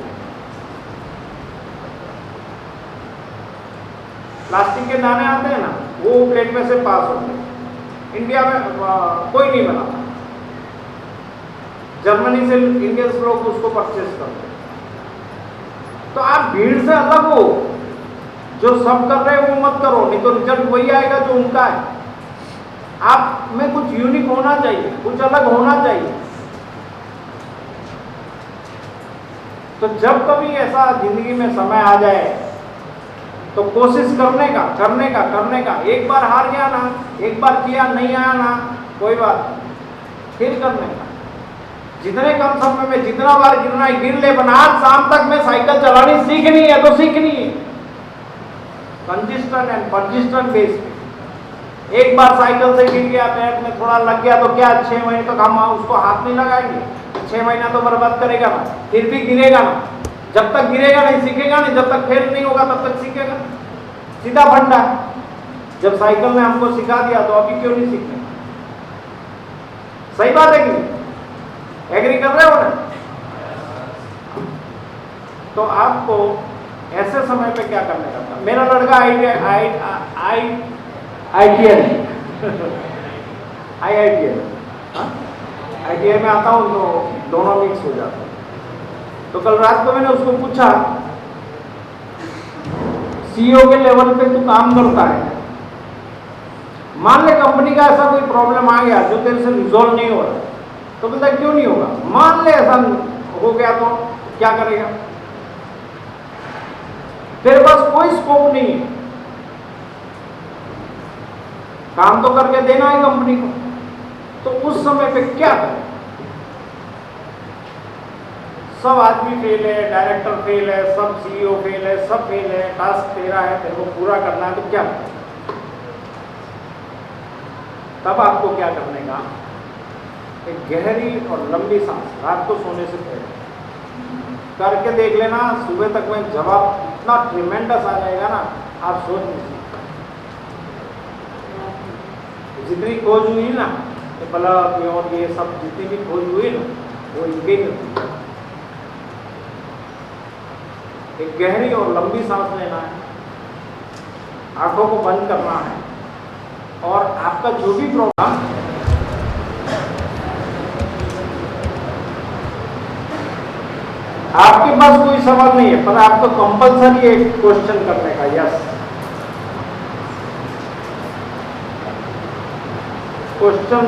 प्लास्टिक के दाने आते हैं ना, वो प्लेट में से पास होते हैं। इंडिया में कोई नहीं बनाता, जर्मनी से इंडियंस लोग उसको परचेज करते हैं। तो आप भीड़ से अलग हो, जो सब कर रहे हैं वो मत करो, नहीं तो रिजल्ट वही आएगा जो उनका है। आप में कुछ यूनिक होना चाहिए, कुछ अलग होना चाहिए। तो जब कभी ऐसा जिंदगी में समय आ जाए तो कोशिश करने का। एक बार हार गया ना, एक बार किया नहीं आया ना, कोई बात नहीं, फिर करने का। जितने कम समय में जितना बार गिरना है गिर ले, बना आज शाम तक मैं साइकिल चलानी सीखनी है तो सीखनी है, कंसिस्टेंट एंड परसिस्टेंट बेस पे। एक बार साइकिल से गिर गया, पैर में थोड़ा लग गया तो क्या 6 महीने तक हम उसको हाथ नहीं लगाएंगे, 6 महीना तो बर्बाद करेगा ना, फिर भी गिरेगा ना। जब तक गिरेगा नहीं सीखेगा नहीं, जब तक फेल नहीं होगा तब तक सीखेगा। सीधा फंडा। जब साइकिल ने हमको सिखा दिया तो अभी क्यों नहीं सीखने? सही बात है कि नहीं? एग्री कर रहे हो ना? तो आपको ऐसे समय पे क्या करने का था? मेरा लड़का IITI में आता हूँ तो दोनों मिक्स हो जाता है। तो कल रात को मैंने उसको पूछा, CEO के लेवल पे तू काम करता है, मान ले कंपनी का ऐसा कोई प्रॉब्लम आ गया जो तेरे से रिजॉल्व नहीं हो रहा, तो बोलता क्यों नहीं होगा? मान ले ऐसा हो गया तो क्या करेगा? तेरे पास कोई स्कोप नहीं है, काम तो करके देना है कंपनी को, तो उस समय पे क्या करें? सब आदमी फेल है, डायरेक्टर फेल है, सब CEO फेल है, सब फेल है, टास्क तेरा है, तेरे को पूरा करना है, तो क्या करें? तब आपको क्या करने का? एक गहरी और लंबी सांस रात को सोने से पहले करके देख लेना। सुबह तक में जवाब इतना ट्रिमेंडस आ जाएगा ना, आप सोच नहीं सकते। जितनी खोज हुई ना, बल्ब और ये सब जितनी भी खोज हुई ना, वो इनके ही होती। एक गहरी और लंबी सांस लेना है, आंखों को बंद करना है, और आपका जो भी प्रोग्राम आपके पास कोई सवाल नहीं है, पर आपको कंपलसरी एक क्वेश्चन करने का। यस, क्वेश्चन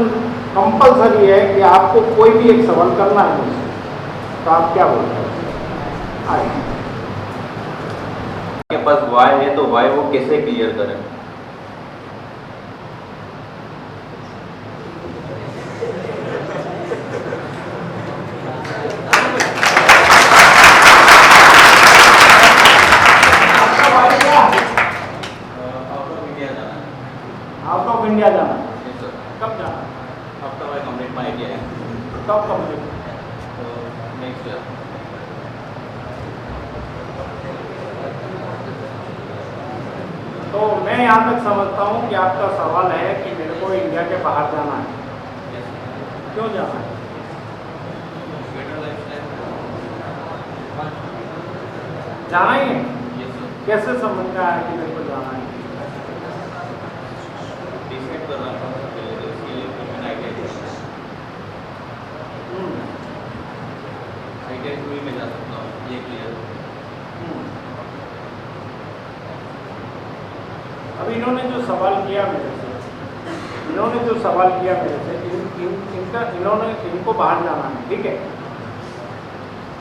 कंपलसरी है कि आपको कोई भी एक सवाल करना है मुझसे। तो आप क्या बोलते हैं? आइए। के पास वाई है तो वाई वो कैसे क्लियर करें? आउट ऑफ इंडिया जाना? कब जाना? After I complete my ITI. कब कंप्लीट? Next year. तो मैं यहाँ तक समझता हूँ कि आपका सवाल है कि मेरे को इंडिया के बाहर जाना है। क्यों जाना है? जाना ही है। कैसे समझ में आया कि मेरे को जाना है? डिसाइड करना था पहले, तो इसके लिए फिर मैंने ITI थ्रू ही मैं जा सकता हूँ, ये क्लियर। अब इन्होंने जो सवाल किया मेरे से, इनको बाहर जाना है, ठीक है?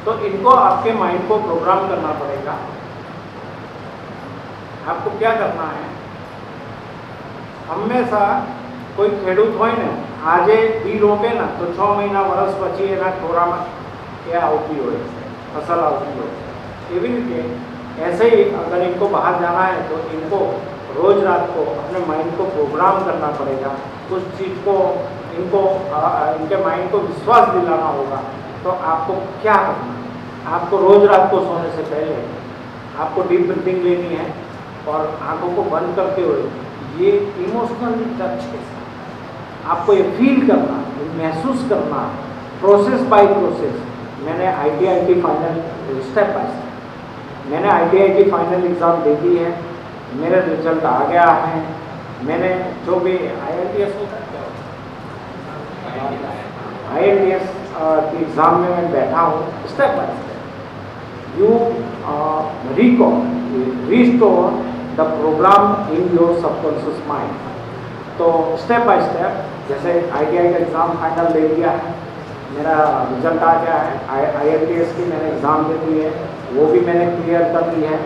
तो इनको आपके माइंड को प्रोग्राम करना पड़ेगा। आपको क्या करना है, हमेशा कोई खेडूत हो ने આજે બી રોપે ને તો 6 મહિના વર્ષ પછી એના ખોરામાં એ આવતી હોય, फसल આવતી હોય। એવી રીતે ऐसे ही अगर इनको बाहर जाना है तो इनको रोज रात को अपने माइंड को प्रोग्राम करना पड़ेगा, उस चीज़ को इनको इनके माइंड को विश्वास दिलाना होगा। तो आपको क्या करना है, आपको रोज रात को सोने से पहले आपको डीप ब्रीथिंग लेनी है और आंखों को बंद करते हुए ये इमोशनली टच के साथ आपको ये फील करना, ये महसूस करना, प्रोसेस बाय प्रोसेस। मैंने ITI final step by step मैंने ITI फाइनल एग्ज़ाम दे दी है, मेरा रिजल्ट आ गया है। मैंने जो भी IELTS होता है, IELTS के एग्ज़ाम में मैं बैठा हूँ। Step by step you restore the program in your subconscious mind. तो स्टेप बाय स्टेप, जैसे ITI का एग्ज़ाम फाइनल ले लिया है, मेरा रिजल्ट आ गया है, IELTS की मैंने एग्ज़ाम दे दी है, वो भी मैंने क्लियर कर ली है।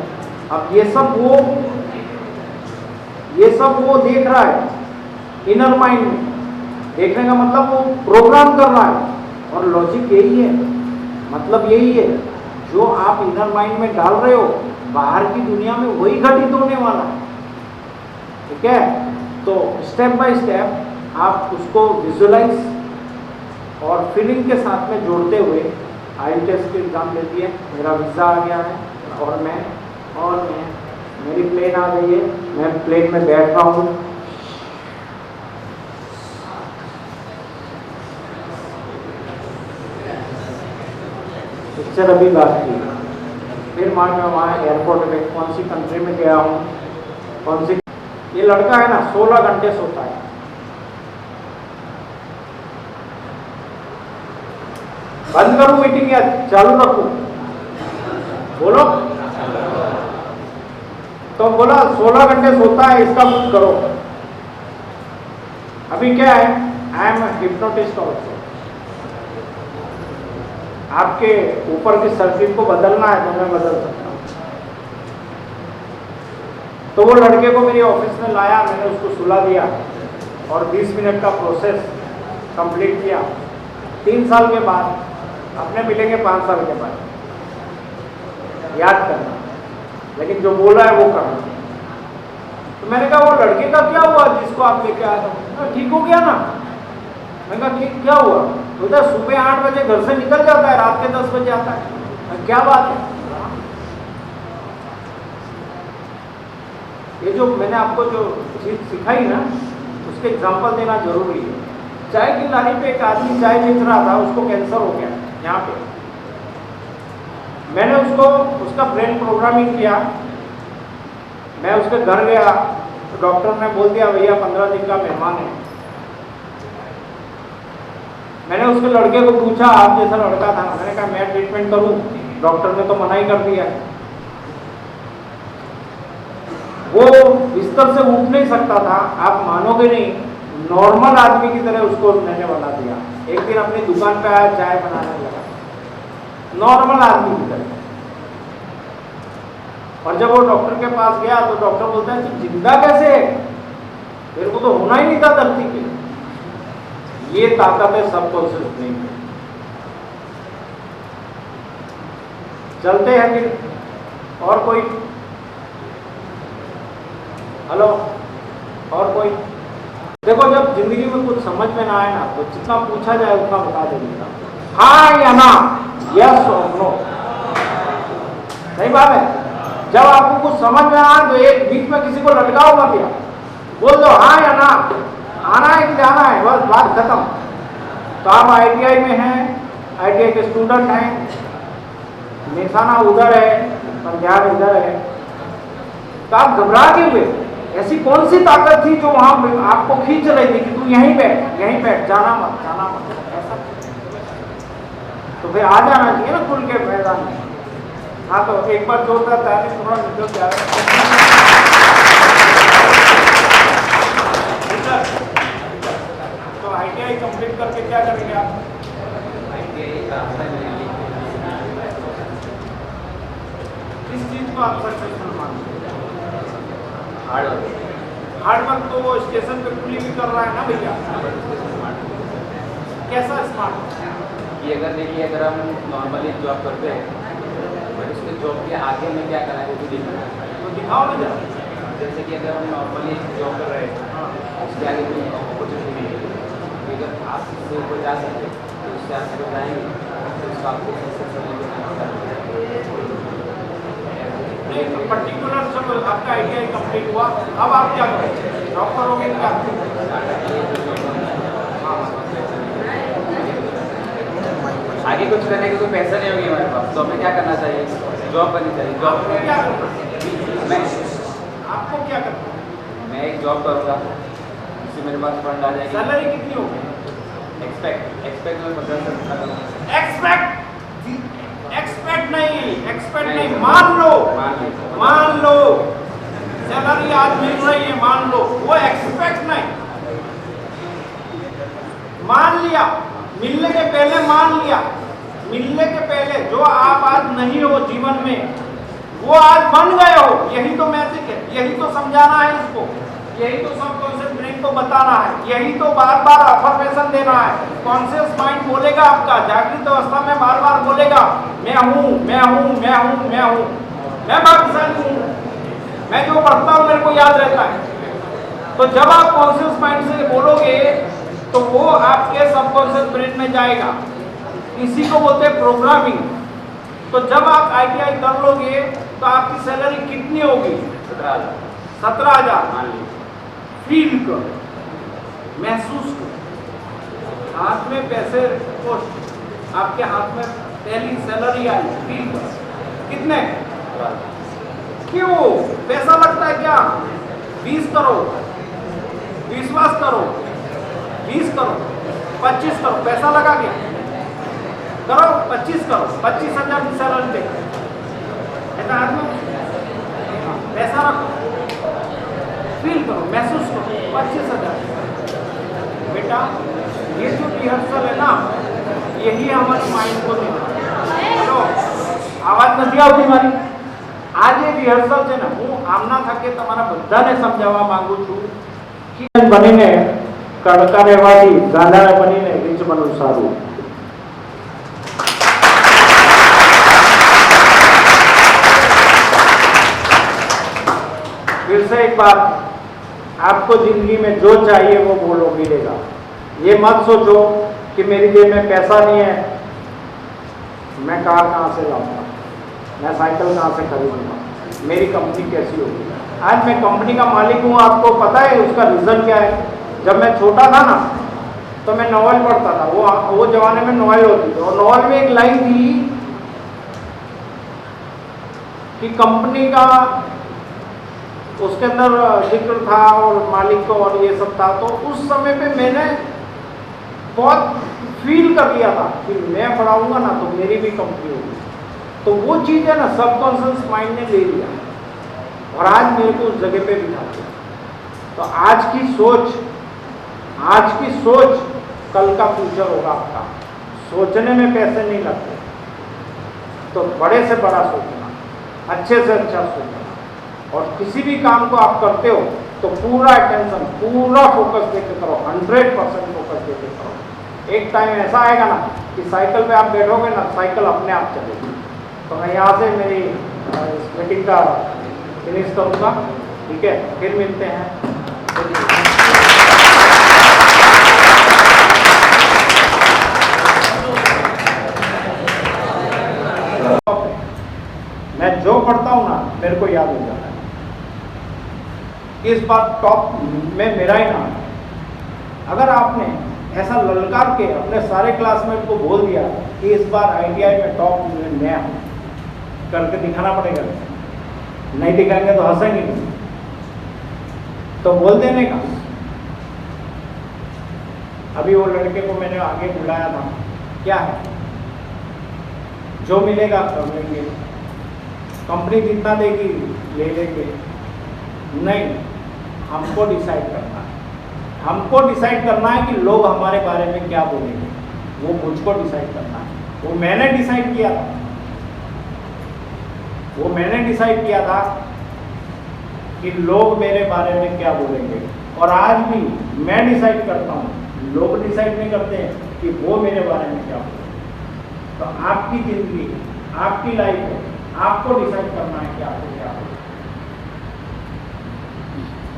अब ये सब वो देख रहा है इनर माइंड में। देखने का मतलब वो प्रोग्राम कर रहा है, और लॉजिक यही है, मतलब यही है, जो आप इनर माइंड में डाल रहे हो बाहर की दुनिया में वही घटित होने वाला है, ठीक है? तो स्टेप बाय स्टेप आप उसको विजुअलाइज और फीलिंग के साथ में जोड़ते हुए IELTS की एग्ज़ाम दे दी है, मेरा वीज़ा आ गया है, और मेरी प्लेन आ गई है, मैं प्लेन में बैठ रहा हूँ। पिक्चर अभी बात की, फिर मैं वहाँ एयरपोर्ट में कौन सी कंट्री में गया हूँ, कौन सी। ये लड़का है ना 16 घंटे सोता है। बंद करूँ मीटिंग या चालू रखूँ? बोलो। तो बोला 16 घंटे सोता है, इसका कुछ करो। अभी क्या है, आई एम हिप्नोटिस्ट ऑल्सो। आपके ऊपर की सर्किट को बदलना है तो मैं बदल सकता हूँ। तो वो लड़के को मेरे ऑफिस में लाया, मैंने उसको सुला दिया और 20 मिनट का प्रोसेस कंप्लीट किया। 3 साल के बाद अपने मिलेंगे, 5 साल के बाद। याद करना, लेकिन जो बोला है वो करना। तो मैंने कहा वो लड़के का क्या हुआ जिसको आप लेके आया था? ठीक हो गया ना? मैंने कहा ठीक, क्या हुआ? तो उधर सुबह 8 बजे घर से निकल जाता है, रात के 10 बजे आता है। क्या बात है? ये जो मैंने आपको जो चीज़ सिखाई ना, उसके एग्जाम्पल देना जरूरी है। चाय की लारी पे एक आदमी चाय बेच रहा था, उसको कैंसर हो गया यहाँ पे। मैंने उसका ब्रेन प्रोग्रामिंग किया। मैं उसके घर गया तो डॉक्टर ने बोल दिया भैया 15 दिन का मेहमान है। मैंने उसके लड़के को पूछा, आप जैसा लड़का था, मैंने कहा मैं ट्रीटमेंट करूं? डॉक्टर ने तो मना ही कर दिया। वो बिस्तर से उठ नहीं सकता था, आप मानोगे नहीं, नॉर्मल आदमी की तरह उसको मैंने बना दिया। एक दिन अपनी दुकान पे आया, चाय बनाने लगा नॉर्मल आदमी की तरह। और जब वो डॉक्टर के पास गया तो डॉक्टर बोलता है तू जिंदा कैसे है? मेरे को तो होना ही नहीं था धरती पे। ये ताकत है सबकॉन्शियस ब्रेन में। चलते हैं फिर। और कोई? हेलो, और कोई? देखो, जब जिंदगी में कुछ समझ में ना आए ना, तो जितना पूछा जाए उतना बता देगा, हाँ या ना, यस और नो। सही बात है। जब आपको कुछ समझ में आए तो एक बीच में किसी को लटकाओ मत, दिया बोल दो हाँ या ना, आना है कि जाना है, बस बात खत्म। तो आप ITI में हैं, ITI के स्टूडेंट हैं, निशाना उधर है पर ध्यान इधर है। तो आप घबरा क्यों हुए? ऐसी कौन सी ताकत थी जो वहां आपको खींच रही थी कि तू यहीं बैठ, जाना मत ऐसा? तो फिर आ जाना चाहिए ना खुल के मैदान में। हाँ, तो एक बार जोरदार ताली, थोड़ा निकल जा तो ITI कंप्लीट करके क्या करेंगे आप? किस चीज को आप सक्सेसफुल मानते हैं? हार्ड वर्क तो वो स्टेशन पे कुली भी कर रहा है ना भैया। कैसा स्मार्ट? कि अगर देखिए, अगर हम नॉर्मली जॉब करते हैं बट उसके जॉब के आगे में क्या करना है वो भी देखना है। तो दिखाओ ना जरा। जैसे कि अगर हम नॉर्मली जॉब कर रहे हैं उसके आगे कोई अपॉर्चुनिटी नहीं है, अगर आप इससे ऊपर जा सकते तो उससे आप ऊपर जाएंगे तो उसका आपको नहीं, तो पर्टिकुलर सब आपका ITI कंप्लीट हुआ, अब आप क्या करोगे? जॉब करोगे क्या? आगे कुछ करने के कोई पैसा नहीं होगी हमारे पास, तो हमें क्या करना चाहिए? जॉब करनी चाहिए। जॉब आपको क्या करना? मैं आपको क्या करना? मैं एक जॉब करूँगा जिससे मेरे पास फंड आ जाएगी। सैलरी कितनी होगी? एक्सपेक्ट में 50 एक्सपेक्ट नहीं, मान लो सैलरी आज मिल रही है, मान लो, वो एक्सपेक्ट नहीं, मान लिया, मिलने के पहले मान लिया, मिलने के पहले जो आप आज नहीं हो जीवन में वो आज बन गए हो, यही तो मैजिक है, यही तो समझाना है इसको, यही तो सब कॉन्शियस ब्रेन को बताना है, यही तो बार बार अफर्मेशन देना है। कॉन्शियस माइंड बोलेगा आपका, जागृत अवस्था में बार बार बोलेगा मैं हूं, मैं हूं, मैं हूं, मैं हूं, मैं भाग्यशाली हूं, मैं जो पढ़ता हूं मेरे को याद रहता है। तो जब आप कॉन्शियस माइंड से बोलोगे तो वो आपके सबकॉन्शियस ब्रेन में जाएगा, इसी को बोलते हैं प्रोग्रामिंग। तो जब आप ITI कर लोगे तो आपकी सैलरी कितनी होगी? 17,000। फील करो, महसूस करो, हाथ में पैसे को, आपके हाथ में पहली सैलरी आई, फील करो कितने? क्यों पैसा लगता है क्या? 20 करो, विश्वास करो, 20 करो, 25 करो, पैसा लगा क्या? करो 25 करो, 25,000 की सैलरी दे, ऐसा हाथ में पैसा रखो, फील करो, महसूस करो, 25,000। बेटा ये जो रिहर्सल है ना, यही हमारे माइंड को देना। हेलो, आवाज नहीं આવતી મારી? आज ये रिहर्सल છે ને, હું આમના થકે તમારા બધાને સમજાવવા માંગુ છું કે બનીને કડકા રહેવાથી ગાંડા બનીને રીચ બનવું સારું। फिर से एक बात, आपको जिंदगी में जो चाहिए वो बोलो मिलेगा। ये मत सोचो कि मेरी जेब में पैसा नहीं है, मैं कार कहाँ से लाऊंगा, मैं साइकिल कहाँ से खरीदूंगा, मेरी कंपनी कैसी होगी। आज मैं कंपनी का मालिक हूँ, आपको पता है उसका रीज़न क्या है? जब मैं छोटा था ना तो मैं नॉवल पढ़ता था, वो जमाने में नॉवल होती थी, और नॉवल में एक लाइन थी कि कंपनी का उसके अंदर जिक्र था और मालिक को और ये सब था। तो उस समय पे मैंने बहुत फील कर लिया था कि मैं पढ़ाऊंगा ना तो मेरी भी कंपनी होगी। तो वो चीज़ है ना, सबकॉन्शियस माइंड ने ले लिया और आज मेरे को उस जगह पे बिठा दिया। तो आज की सोच कल का फ्यूचर होगा आपका। सोचने में पैसे नहीं लगते, तो बड़े से बड़ा सोचना, अच्छे से अच्छा सोचना, और किसी भी काम को आप करते हो तो पूरा अटेंशन, पूरा फोकस देके करो, 100% फोकस देके करो। एक टाइम ऐसा आएगा ना कि साइकिल पे आप बैठोगे ना, साइकिल अपने आप चलेगी। तो मैं यहाँ से मेरी इस मीटिंग का फिनिश करूँगा, ठीक है? फिर मिलते हैं। मैं जो पढ़ता हूँ ना मेरे को याद हो जाता है। इस बार टॉप में मेरा ही नाम है। अगर आपने ऐसा ललकार के अपने सारे क्लासमेट को बोल दिया कि इस बार ITI में टॉप मैं हूँ, करके दिखाना पड़ेगा। नहीं दिखाएंगे तो हंसेंगे नहीं, तो बोल देने का। अभी वो लड़के को मैंने आगे बुलाया था, क्या है जो मिलेगा कर लेंगे, कंपनी जितना देगी ले लेंगे। नहीं, हमको डिसाइड करना है, हमको डिसाइड करना है कि लोग हमारे बारे में क्या बोलेंगे, वो मुझको डिसाइड करना है। वो मैंने डिसाइड किया था, वो मैंने डिसाइड किया था कि लोग मेरे बारे में क्या बोलेंगे, और आज भी मैं डिसाइड करता हूँ, लोग डिसाइड नहीं करते हैं कि वो मेरे बारे में क्या बोलेंगे। तो आपकी जिंदगी, आपकी लाइफ है, आपको डिसाइड करना है कि आपको क्या बोलेंगे।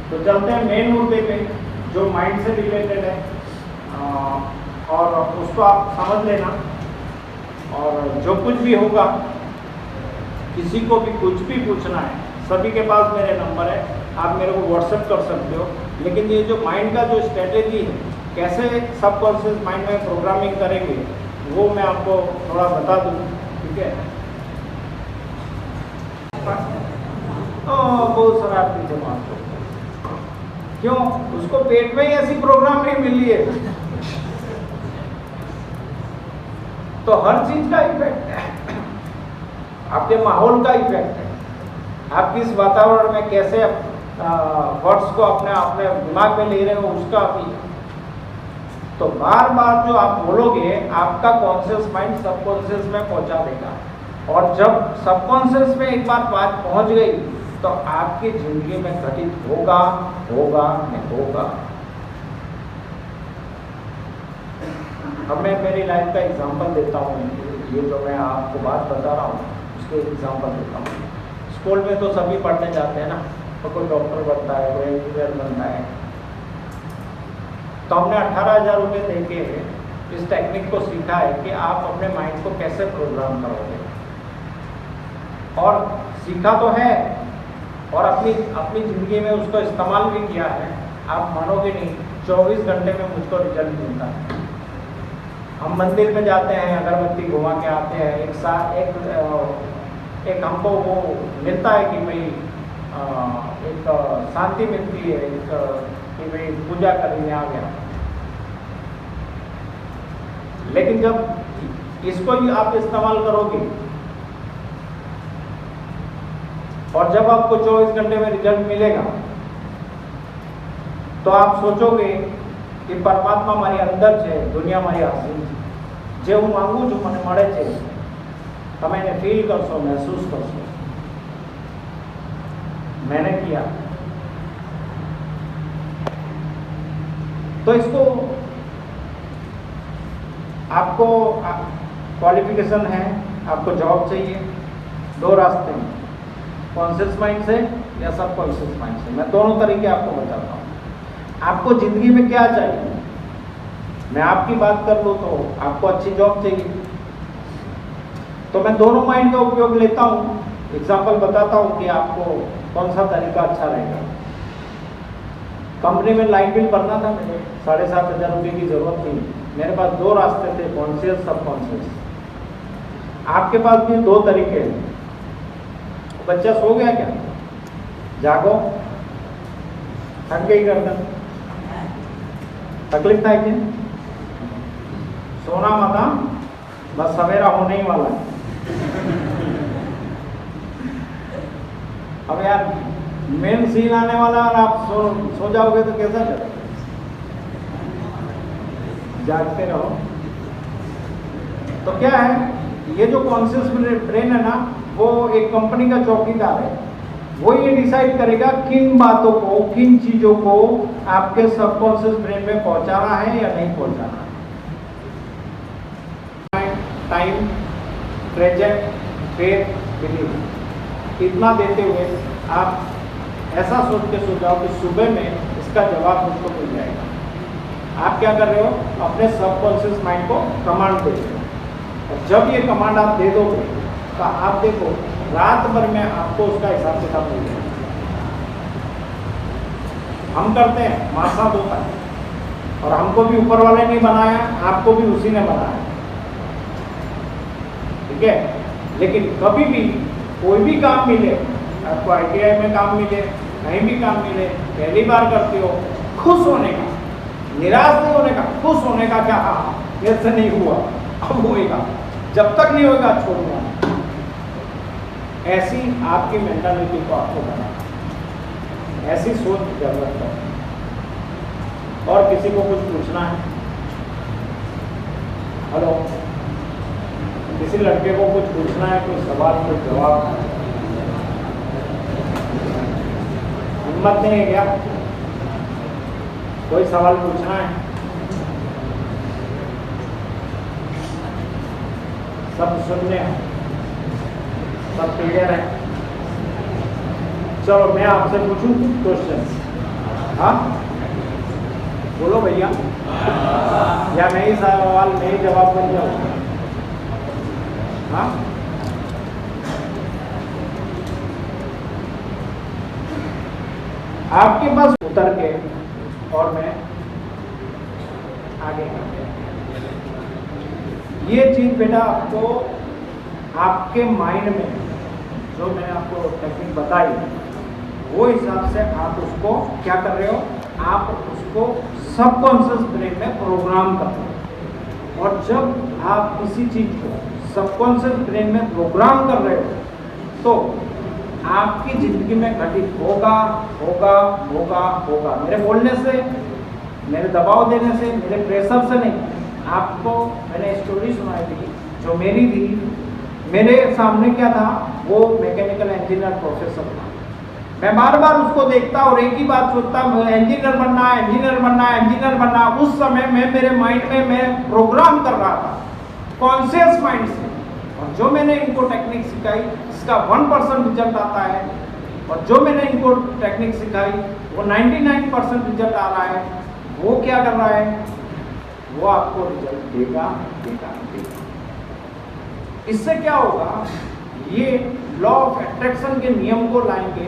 तो चलते हैं मेन मुद्दे पे जो माइंड से रिलेटेड है, और उसको आप समझ लेना। और जो कुछ भी होगा, किसी को भी कुछ भी पूछना है, सभी के पास मेरे नंबर है, आप मेरे को व्हाट्सएप कर सकते हो। लेकिन ये जो माइंड का जो स्ट्रेटेजी है, कैसे सबकॉन्शियस माइंड में प्रोग्रामिंग करेंगे, वो मैं आपको थोड़ा बता दूँ, ठीक है। बहुत सारा आपकी जमात को क्यों, उसको पेट में ही ऐसी प्रोग्रामिंग मिली है, तो हर चीज का इफेक्ट है, आपके माहौल का इफेक्ट है, आप किस वातावरण में कैसे वर्ड्स को अपने दिमाग में ले रहे हो, उसका भी। तो बार बार जो आप बोलोगे, आपका कॉन्शियस माइंड सबकॉन्शियस में पहुंचा देगा, और जब सबकॉन्शियस में एक बार बात पहुंच गई तो आपकी जिंदगी में घटित होगा होगा नहीं होगा। अब मैं मेरी लाइफ का एग्जांपल देता हूँ, ये जो मैं आपको बात बता रहा हूँ उसके एग्जांपल देता हूँ। स्कूल में तो सभी पढ़ने जाते हैं ना, तो कोई डॉक्टर बनता है, कोई इंजीनियर बनता है। तो हमने 18,000 रुपये दे के इस टेक्निक को सीखा है कि आप अपने माइंड को कैसे प्रोग्राम करोगे, और सीखा तो है, और अपनी ज़िंदगी में उसको इस्तेमाल भी किया है। आप मानोगे नहीं, 24 घंटे में मुझको रिजल्ट मिलता है। हम मंदिर में जाते हैं, अगरबत्ती घुमा के आते हैं, एक हमको वो मिलता है कि भाई एक शांति मिलती है, कि भाई पूजा करने आ गया। लेकिन जब इसको ही आप इस्तेमाल करोगे, और जब आपको 24 घंटे में रिजल्ट मिलेगा, तो आप सोचोगे कि परमात्मा मारी अंदर છે, દુનિયા મારી હાસિલ છે, જે હું માંગુ છું મને મળે છે, તમે એને ફીલ કરશો, महसूस કરશો। मैंने किया। तो इसको आपको क्वालिफिकेशन है, आपको जॉब चाहिए, 2 रास्ते हैं, कॉन्शियस माइंड से या सब कॉन्शियस माइंड से। मैं दोनों तरीके आपको बताता हूँ। आपको ज़िंदगी में क्या चाहिए, मैं आपकी बात कर लूँ तो आपको अच्छी जॉब चाहिए, तो मैं दोनों माइंड का उपयोग लेता हूँ। एग्जाम्पल बताता हूँ कि आपको कौन सा तरीका अच्छा रहेगा। कंपनी में लाइट बिल भरना था, मेरे 7,500 रुपये की ज़रूरत थी। मेरे पास 2 रास्ते थे, कॉन्शियस सब कॉन्शियस। आपके पास भी 2 तरीके हैं। बच्चा सो गया क्या, जागो, थक गई गर्दन, तकलीफ था क्या, सोना मत, बस सवेरा होने ही वाला है। अब यार मेन सीन आने वाला, और आप सो जाओगे तो कैसा चलेगा। जागते रहो। तो क्या है, ये जो कॉन्शियस ब्रेन है ना, वो एक कंपनी का चौकीदार है। वो ये डिसाइड करेगा किन बातों को, किन चीज़ों को आपके सबकॉन्शियस ब्रेन में पहुंचाना है या नहीं पहुंचाना है। टाइम, प्रेजेंट, फेथ, बिलीव, इतना देते हुए आप ऐसा सोच के सो जाओ कि सुबह में इसका जवाब मुझको मिल जाएगा। आप क्या कर रहे हो, अपने सबकॉन्शियस माइंड को कमांड दे रहे हो, और जब ये कमांड आप दे दोगे तो आप देखो रात भर में आपको उसका हिसाब किताब मिल जाएगा। हम करते हैं, माँ साथ होता है, और हमको भी ऊपर वाले ने बनाया, आपको भी उसी ने बनाया, ठीक है। लेकिन कभी भी कोई भी काम मिले, आपको ITI में काम मिले, कहीं भी काम मिले, पहली बार करते हो, खुश होने का, निराश नहीं होने का, खुश होने का, क्या हाँ मेरे से नहीं हुआ, अब होएगा, जब तक नहीं होगा छोड़ देना। ऐसी आपकी मेंटालिटी को आपको बनाना, ऐसी सोच की जरूरत है। और किसी को कुछ पूछना है? हेलो, किसी लड़के को कुछ पूछना है, कोई सवाल, कोई जवाब? हिम्मत नहीं है क्या? कोई सवाल पूछना है? सब सुनने हैं, सब क्लियर है? चलो मैं आपसे पूछूं क्वेश्चन। हाँ बोलो भैया, या मैं ही सवाल मैं ही जवाब बन जाऊँ? हाँ आपके पास उतर के और मैं आगे ये चीज बेटा आपको आपके माइंड में जो मैंने आपको टेक्निक बताई वो हिसाब से आप उसको क्या कर रहे हो, आप उसको सबकॉन्शियस ब्रेन में प्रोग्राम कर रहे हो। और जब आप किसी चीज को सबकॉन्शियस ब्रेन में प्रोग्राम कर रहे हो तो आपकी जिंदगी में घटित होगा होगा होगा होगा। मेरे बोलने से, मेरे दबाव देने से, मेरे प्रेशर से नहीं। आपको मैंने स्टोरी सुनाई थी जो मेरी थी। मेरे सामने क्या था, वो मैकेनिकल इंजीनियर प्रोफेसर था। मैं बार बार उसको देखता और एक ही बात सोचता, इंजीनियर बनना है, इंजीनियर बनना है, इंजीनियर बनना है। उस समय मैं मेरे माइंड में मैं प्रोग्राम कर रहा था कॉन्शियस माइंड से। और जो मैंने इनको टेक्निक सिखाई इसका 1% रिजल्ट आता है, और जो मैंने इनको टेक्निक सिखाई वो 99% रिजल्ट आ रहा है। वो क्या कर रहा है, वो आपको रिजल्ट देगा देगा देगा। इससे क्या होगा, ये लॉ ऑफ अट्रैक्शन के नियम को लाएंगे।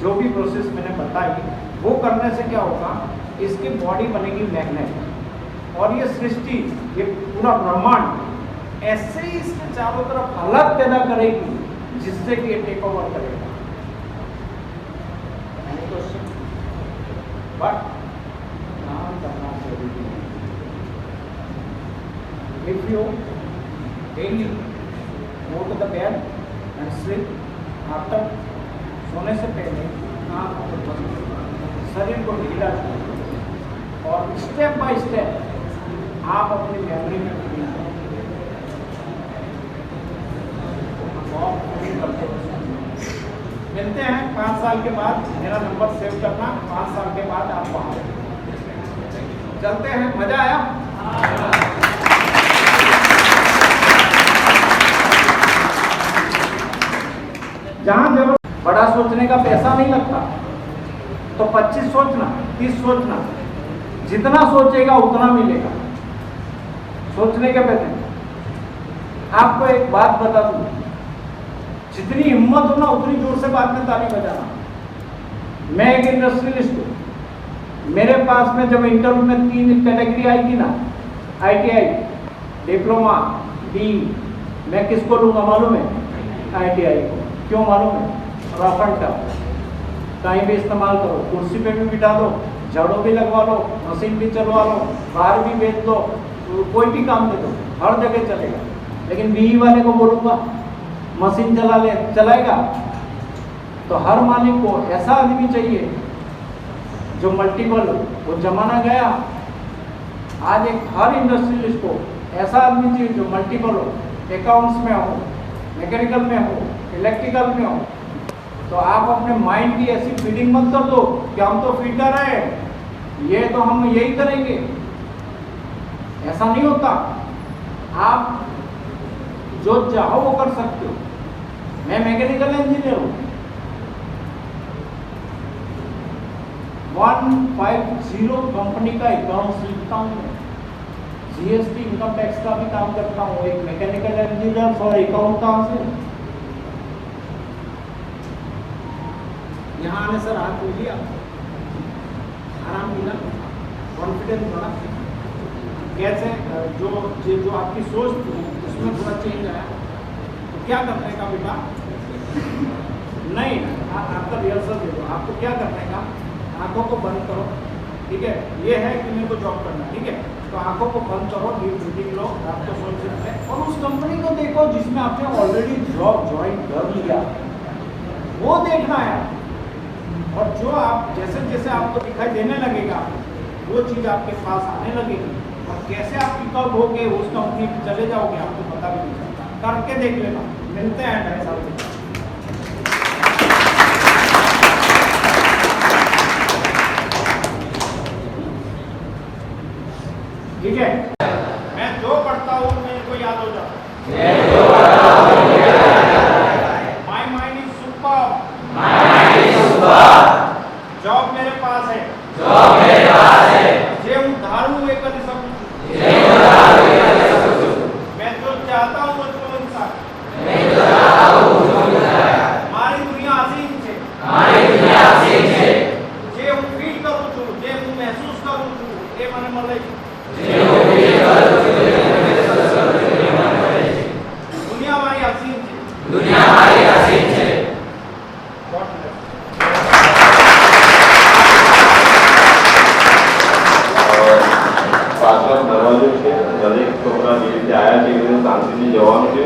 जो भी प्रोसेस मैंने बताई वो करने से क्या होगा, इसकी बॉडी बनेगी मैग्नेट, और ये सृष्टि, ये पूरा ब्रह्मांड ऐसे ही इसके चारों तरफ हालत पैदा करेगी जिससे कि ये टेक ओवर करेगा। बट काम करना जरूरी है। If you daily go to the bed and sleep, after सोने से पहले आँख को बंद करो, शरीर को ढीला करो और स्टेप बाय स्टेप आप अपनी मेमोरी में मिलते हैं 5 साल के बाद। मेरा नंबर सेव करना, 5 साल के बाद आप वहाँ चलते हैं। मजा आया? जहां जब बड़ा सोचने का पैसा नहीं लगता तो 25 सोचना, 30 सोचना, जितना सोचेगा उतना मिलेगा सोचने के पैसे। आपको एक बात बता दूं, जितनी हिम्मत हो ना उतनी जोर से बाद में ताली बजाना। मैं एक इंडस्ट्रियलिस्ट हूँ। मेरे पास में जब इंटरव्यू में 3 कैटेगरी आई थी ना, ITI, डिप्लोमा, डी, मैं किसको लूँगा मालूम है? ITI को। क्यों मालूम है? रफ एंड टफ, कहीं भी इस्तेमाल करो, कुर्सी पे भी बिठा दो, झाड़ू भी लगवा लो, मशीन भी चलवा लो, बाहर भी बेच दो, कोई भी काम दे दो, हर जगह चलेगा। लेकिन बीई वाले को बोलूँगा मशीन चला ले, चलाएगा? तो हर मालिक को ऐसा आदमी चाहिए जो मल्टीपल, वो जमाना गया। आज एक हर इंडस्ट्रियलिस्ट को ऐसा आदमी चाहिए जो मल्टीपल हो, अकाउंट्स में हो, मैकेनिकल में हो, इलेक्ट्रिकल में हो। तो आप अपने माइंड की ऐसी फीडिंग मत कर दो कि हम तो फिटर हैं, ये तो हम यही करेंगे। ऐसा नहीं होता। आप जो चाहो वो कर सकते हो। मैं मैकेनिकल इंजीनियर हूँ, 150 कंपनी का अकाउंट्स लिखता हूँ, GST इनकम टैक्स का भी काम करता हूँ। एक मैकेनिकल इंजीनियर और अकाउंट कहाँ से? यहाँ आने सर हाथ मिली, आराम मिला, कॉन्फिडेंस बढ़ा। कैसे जो आपकी सोच थी उसमें थोड़ा चेंज आया। तो क्या करने का बेटा, नहीं, आपका रिहर्सल दे दो। आपको क्या करना है काम, आंखों को बंद करो, ठीक है। ये है कि मेरे को जॉब करना, ठीक है। तो आंखों को बंद करो, डीप ब्रीथिंग लो, आपको सोचने में, और उस कंपनी को देखो जिसमें आपने ऑलरेडी जॉब ज्वाइन कर लिया, वो देखना है। और जो आप जैसे जैसे आपको दिखाई देने लगेगा वो चीज़ आपके पास आने लगेगी, और कैसे आप पिकआउट होके उस कंपनी में चले जाओगे आपको पता भी नहीं चलता। करके देख लेना। मिलते हैं 2.5 साल के बाद। ठीक है, मैं जो पढ़ता हूँ मेरे को याद हो जाता है। My mind is super, job मेरे पास है, जे हूँ धारू एक कर सकूँ, मैं जो चाहता हूँ वो इंसान, हमारी दुनिया असीम है, जे हूँ फील करूँ छू, जे हूँ महसूस करूँ छू, ये મને મળે છે। दुनिया हमारी असीम है, God bless। પાછળ દરવાજો છે, દરેક છોકરા જે રીતે આવ્યા છે એ રીતે શાંતિથી જવાનું છે।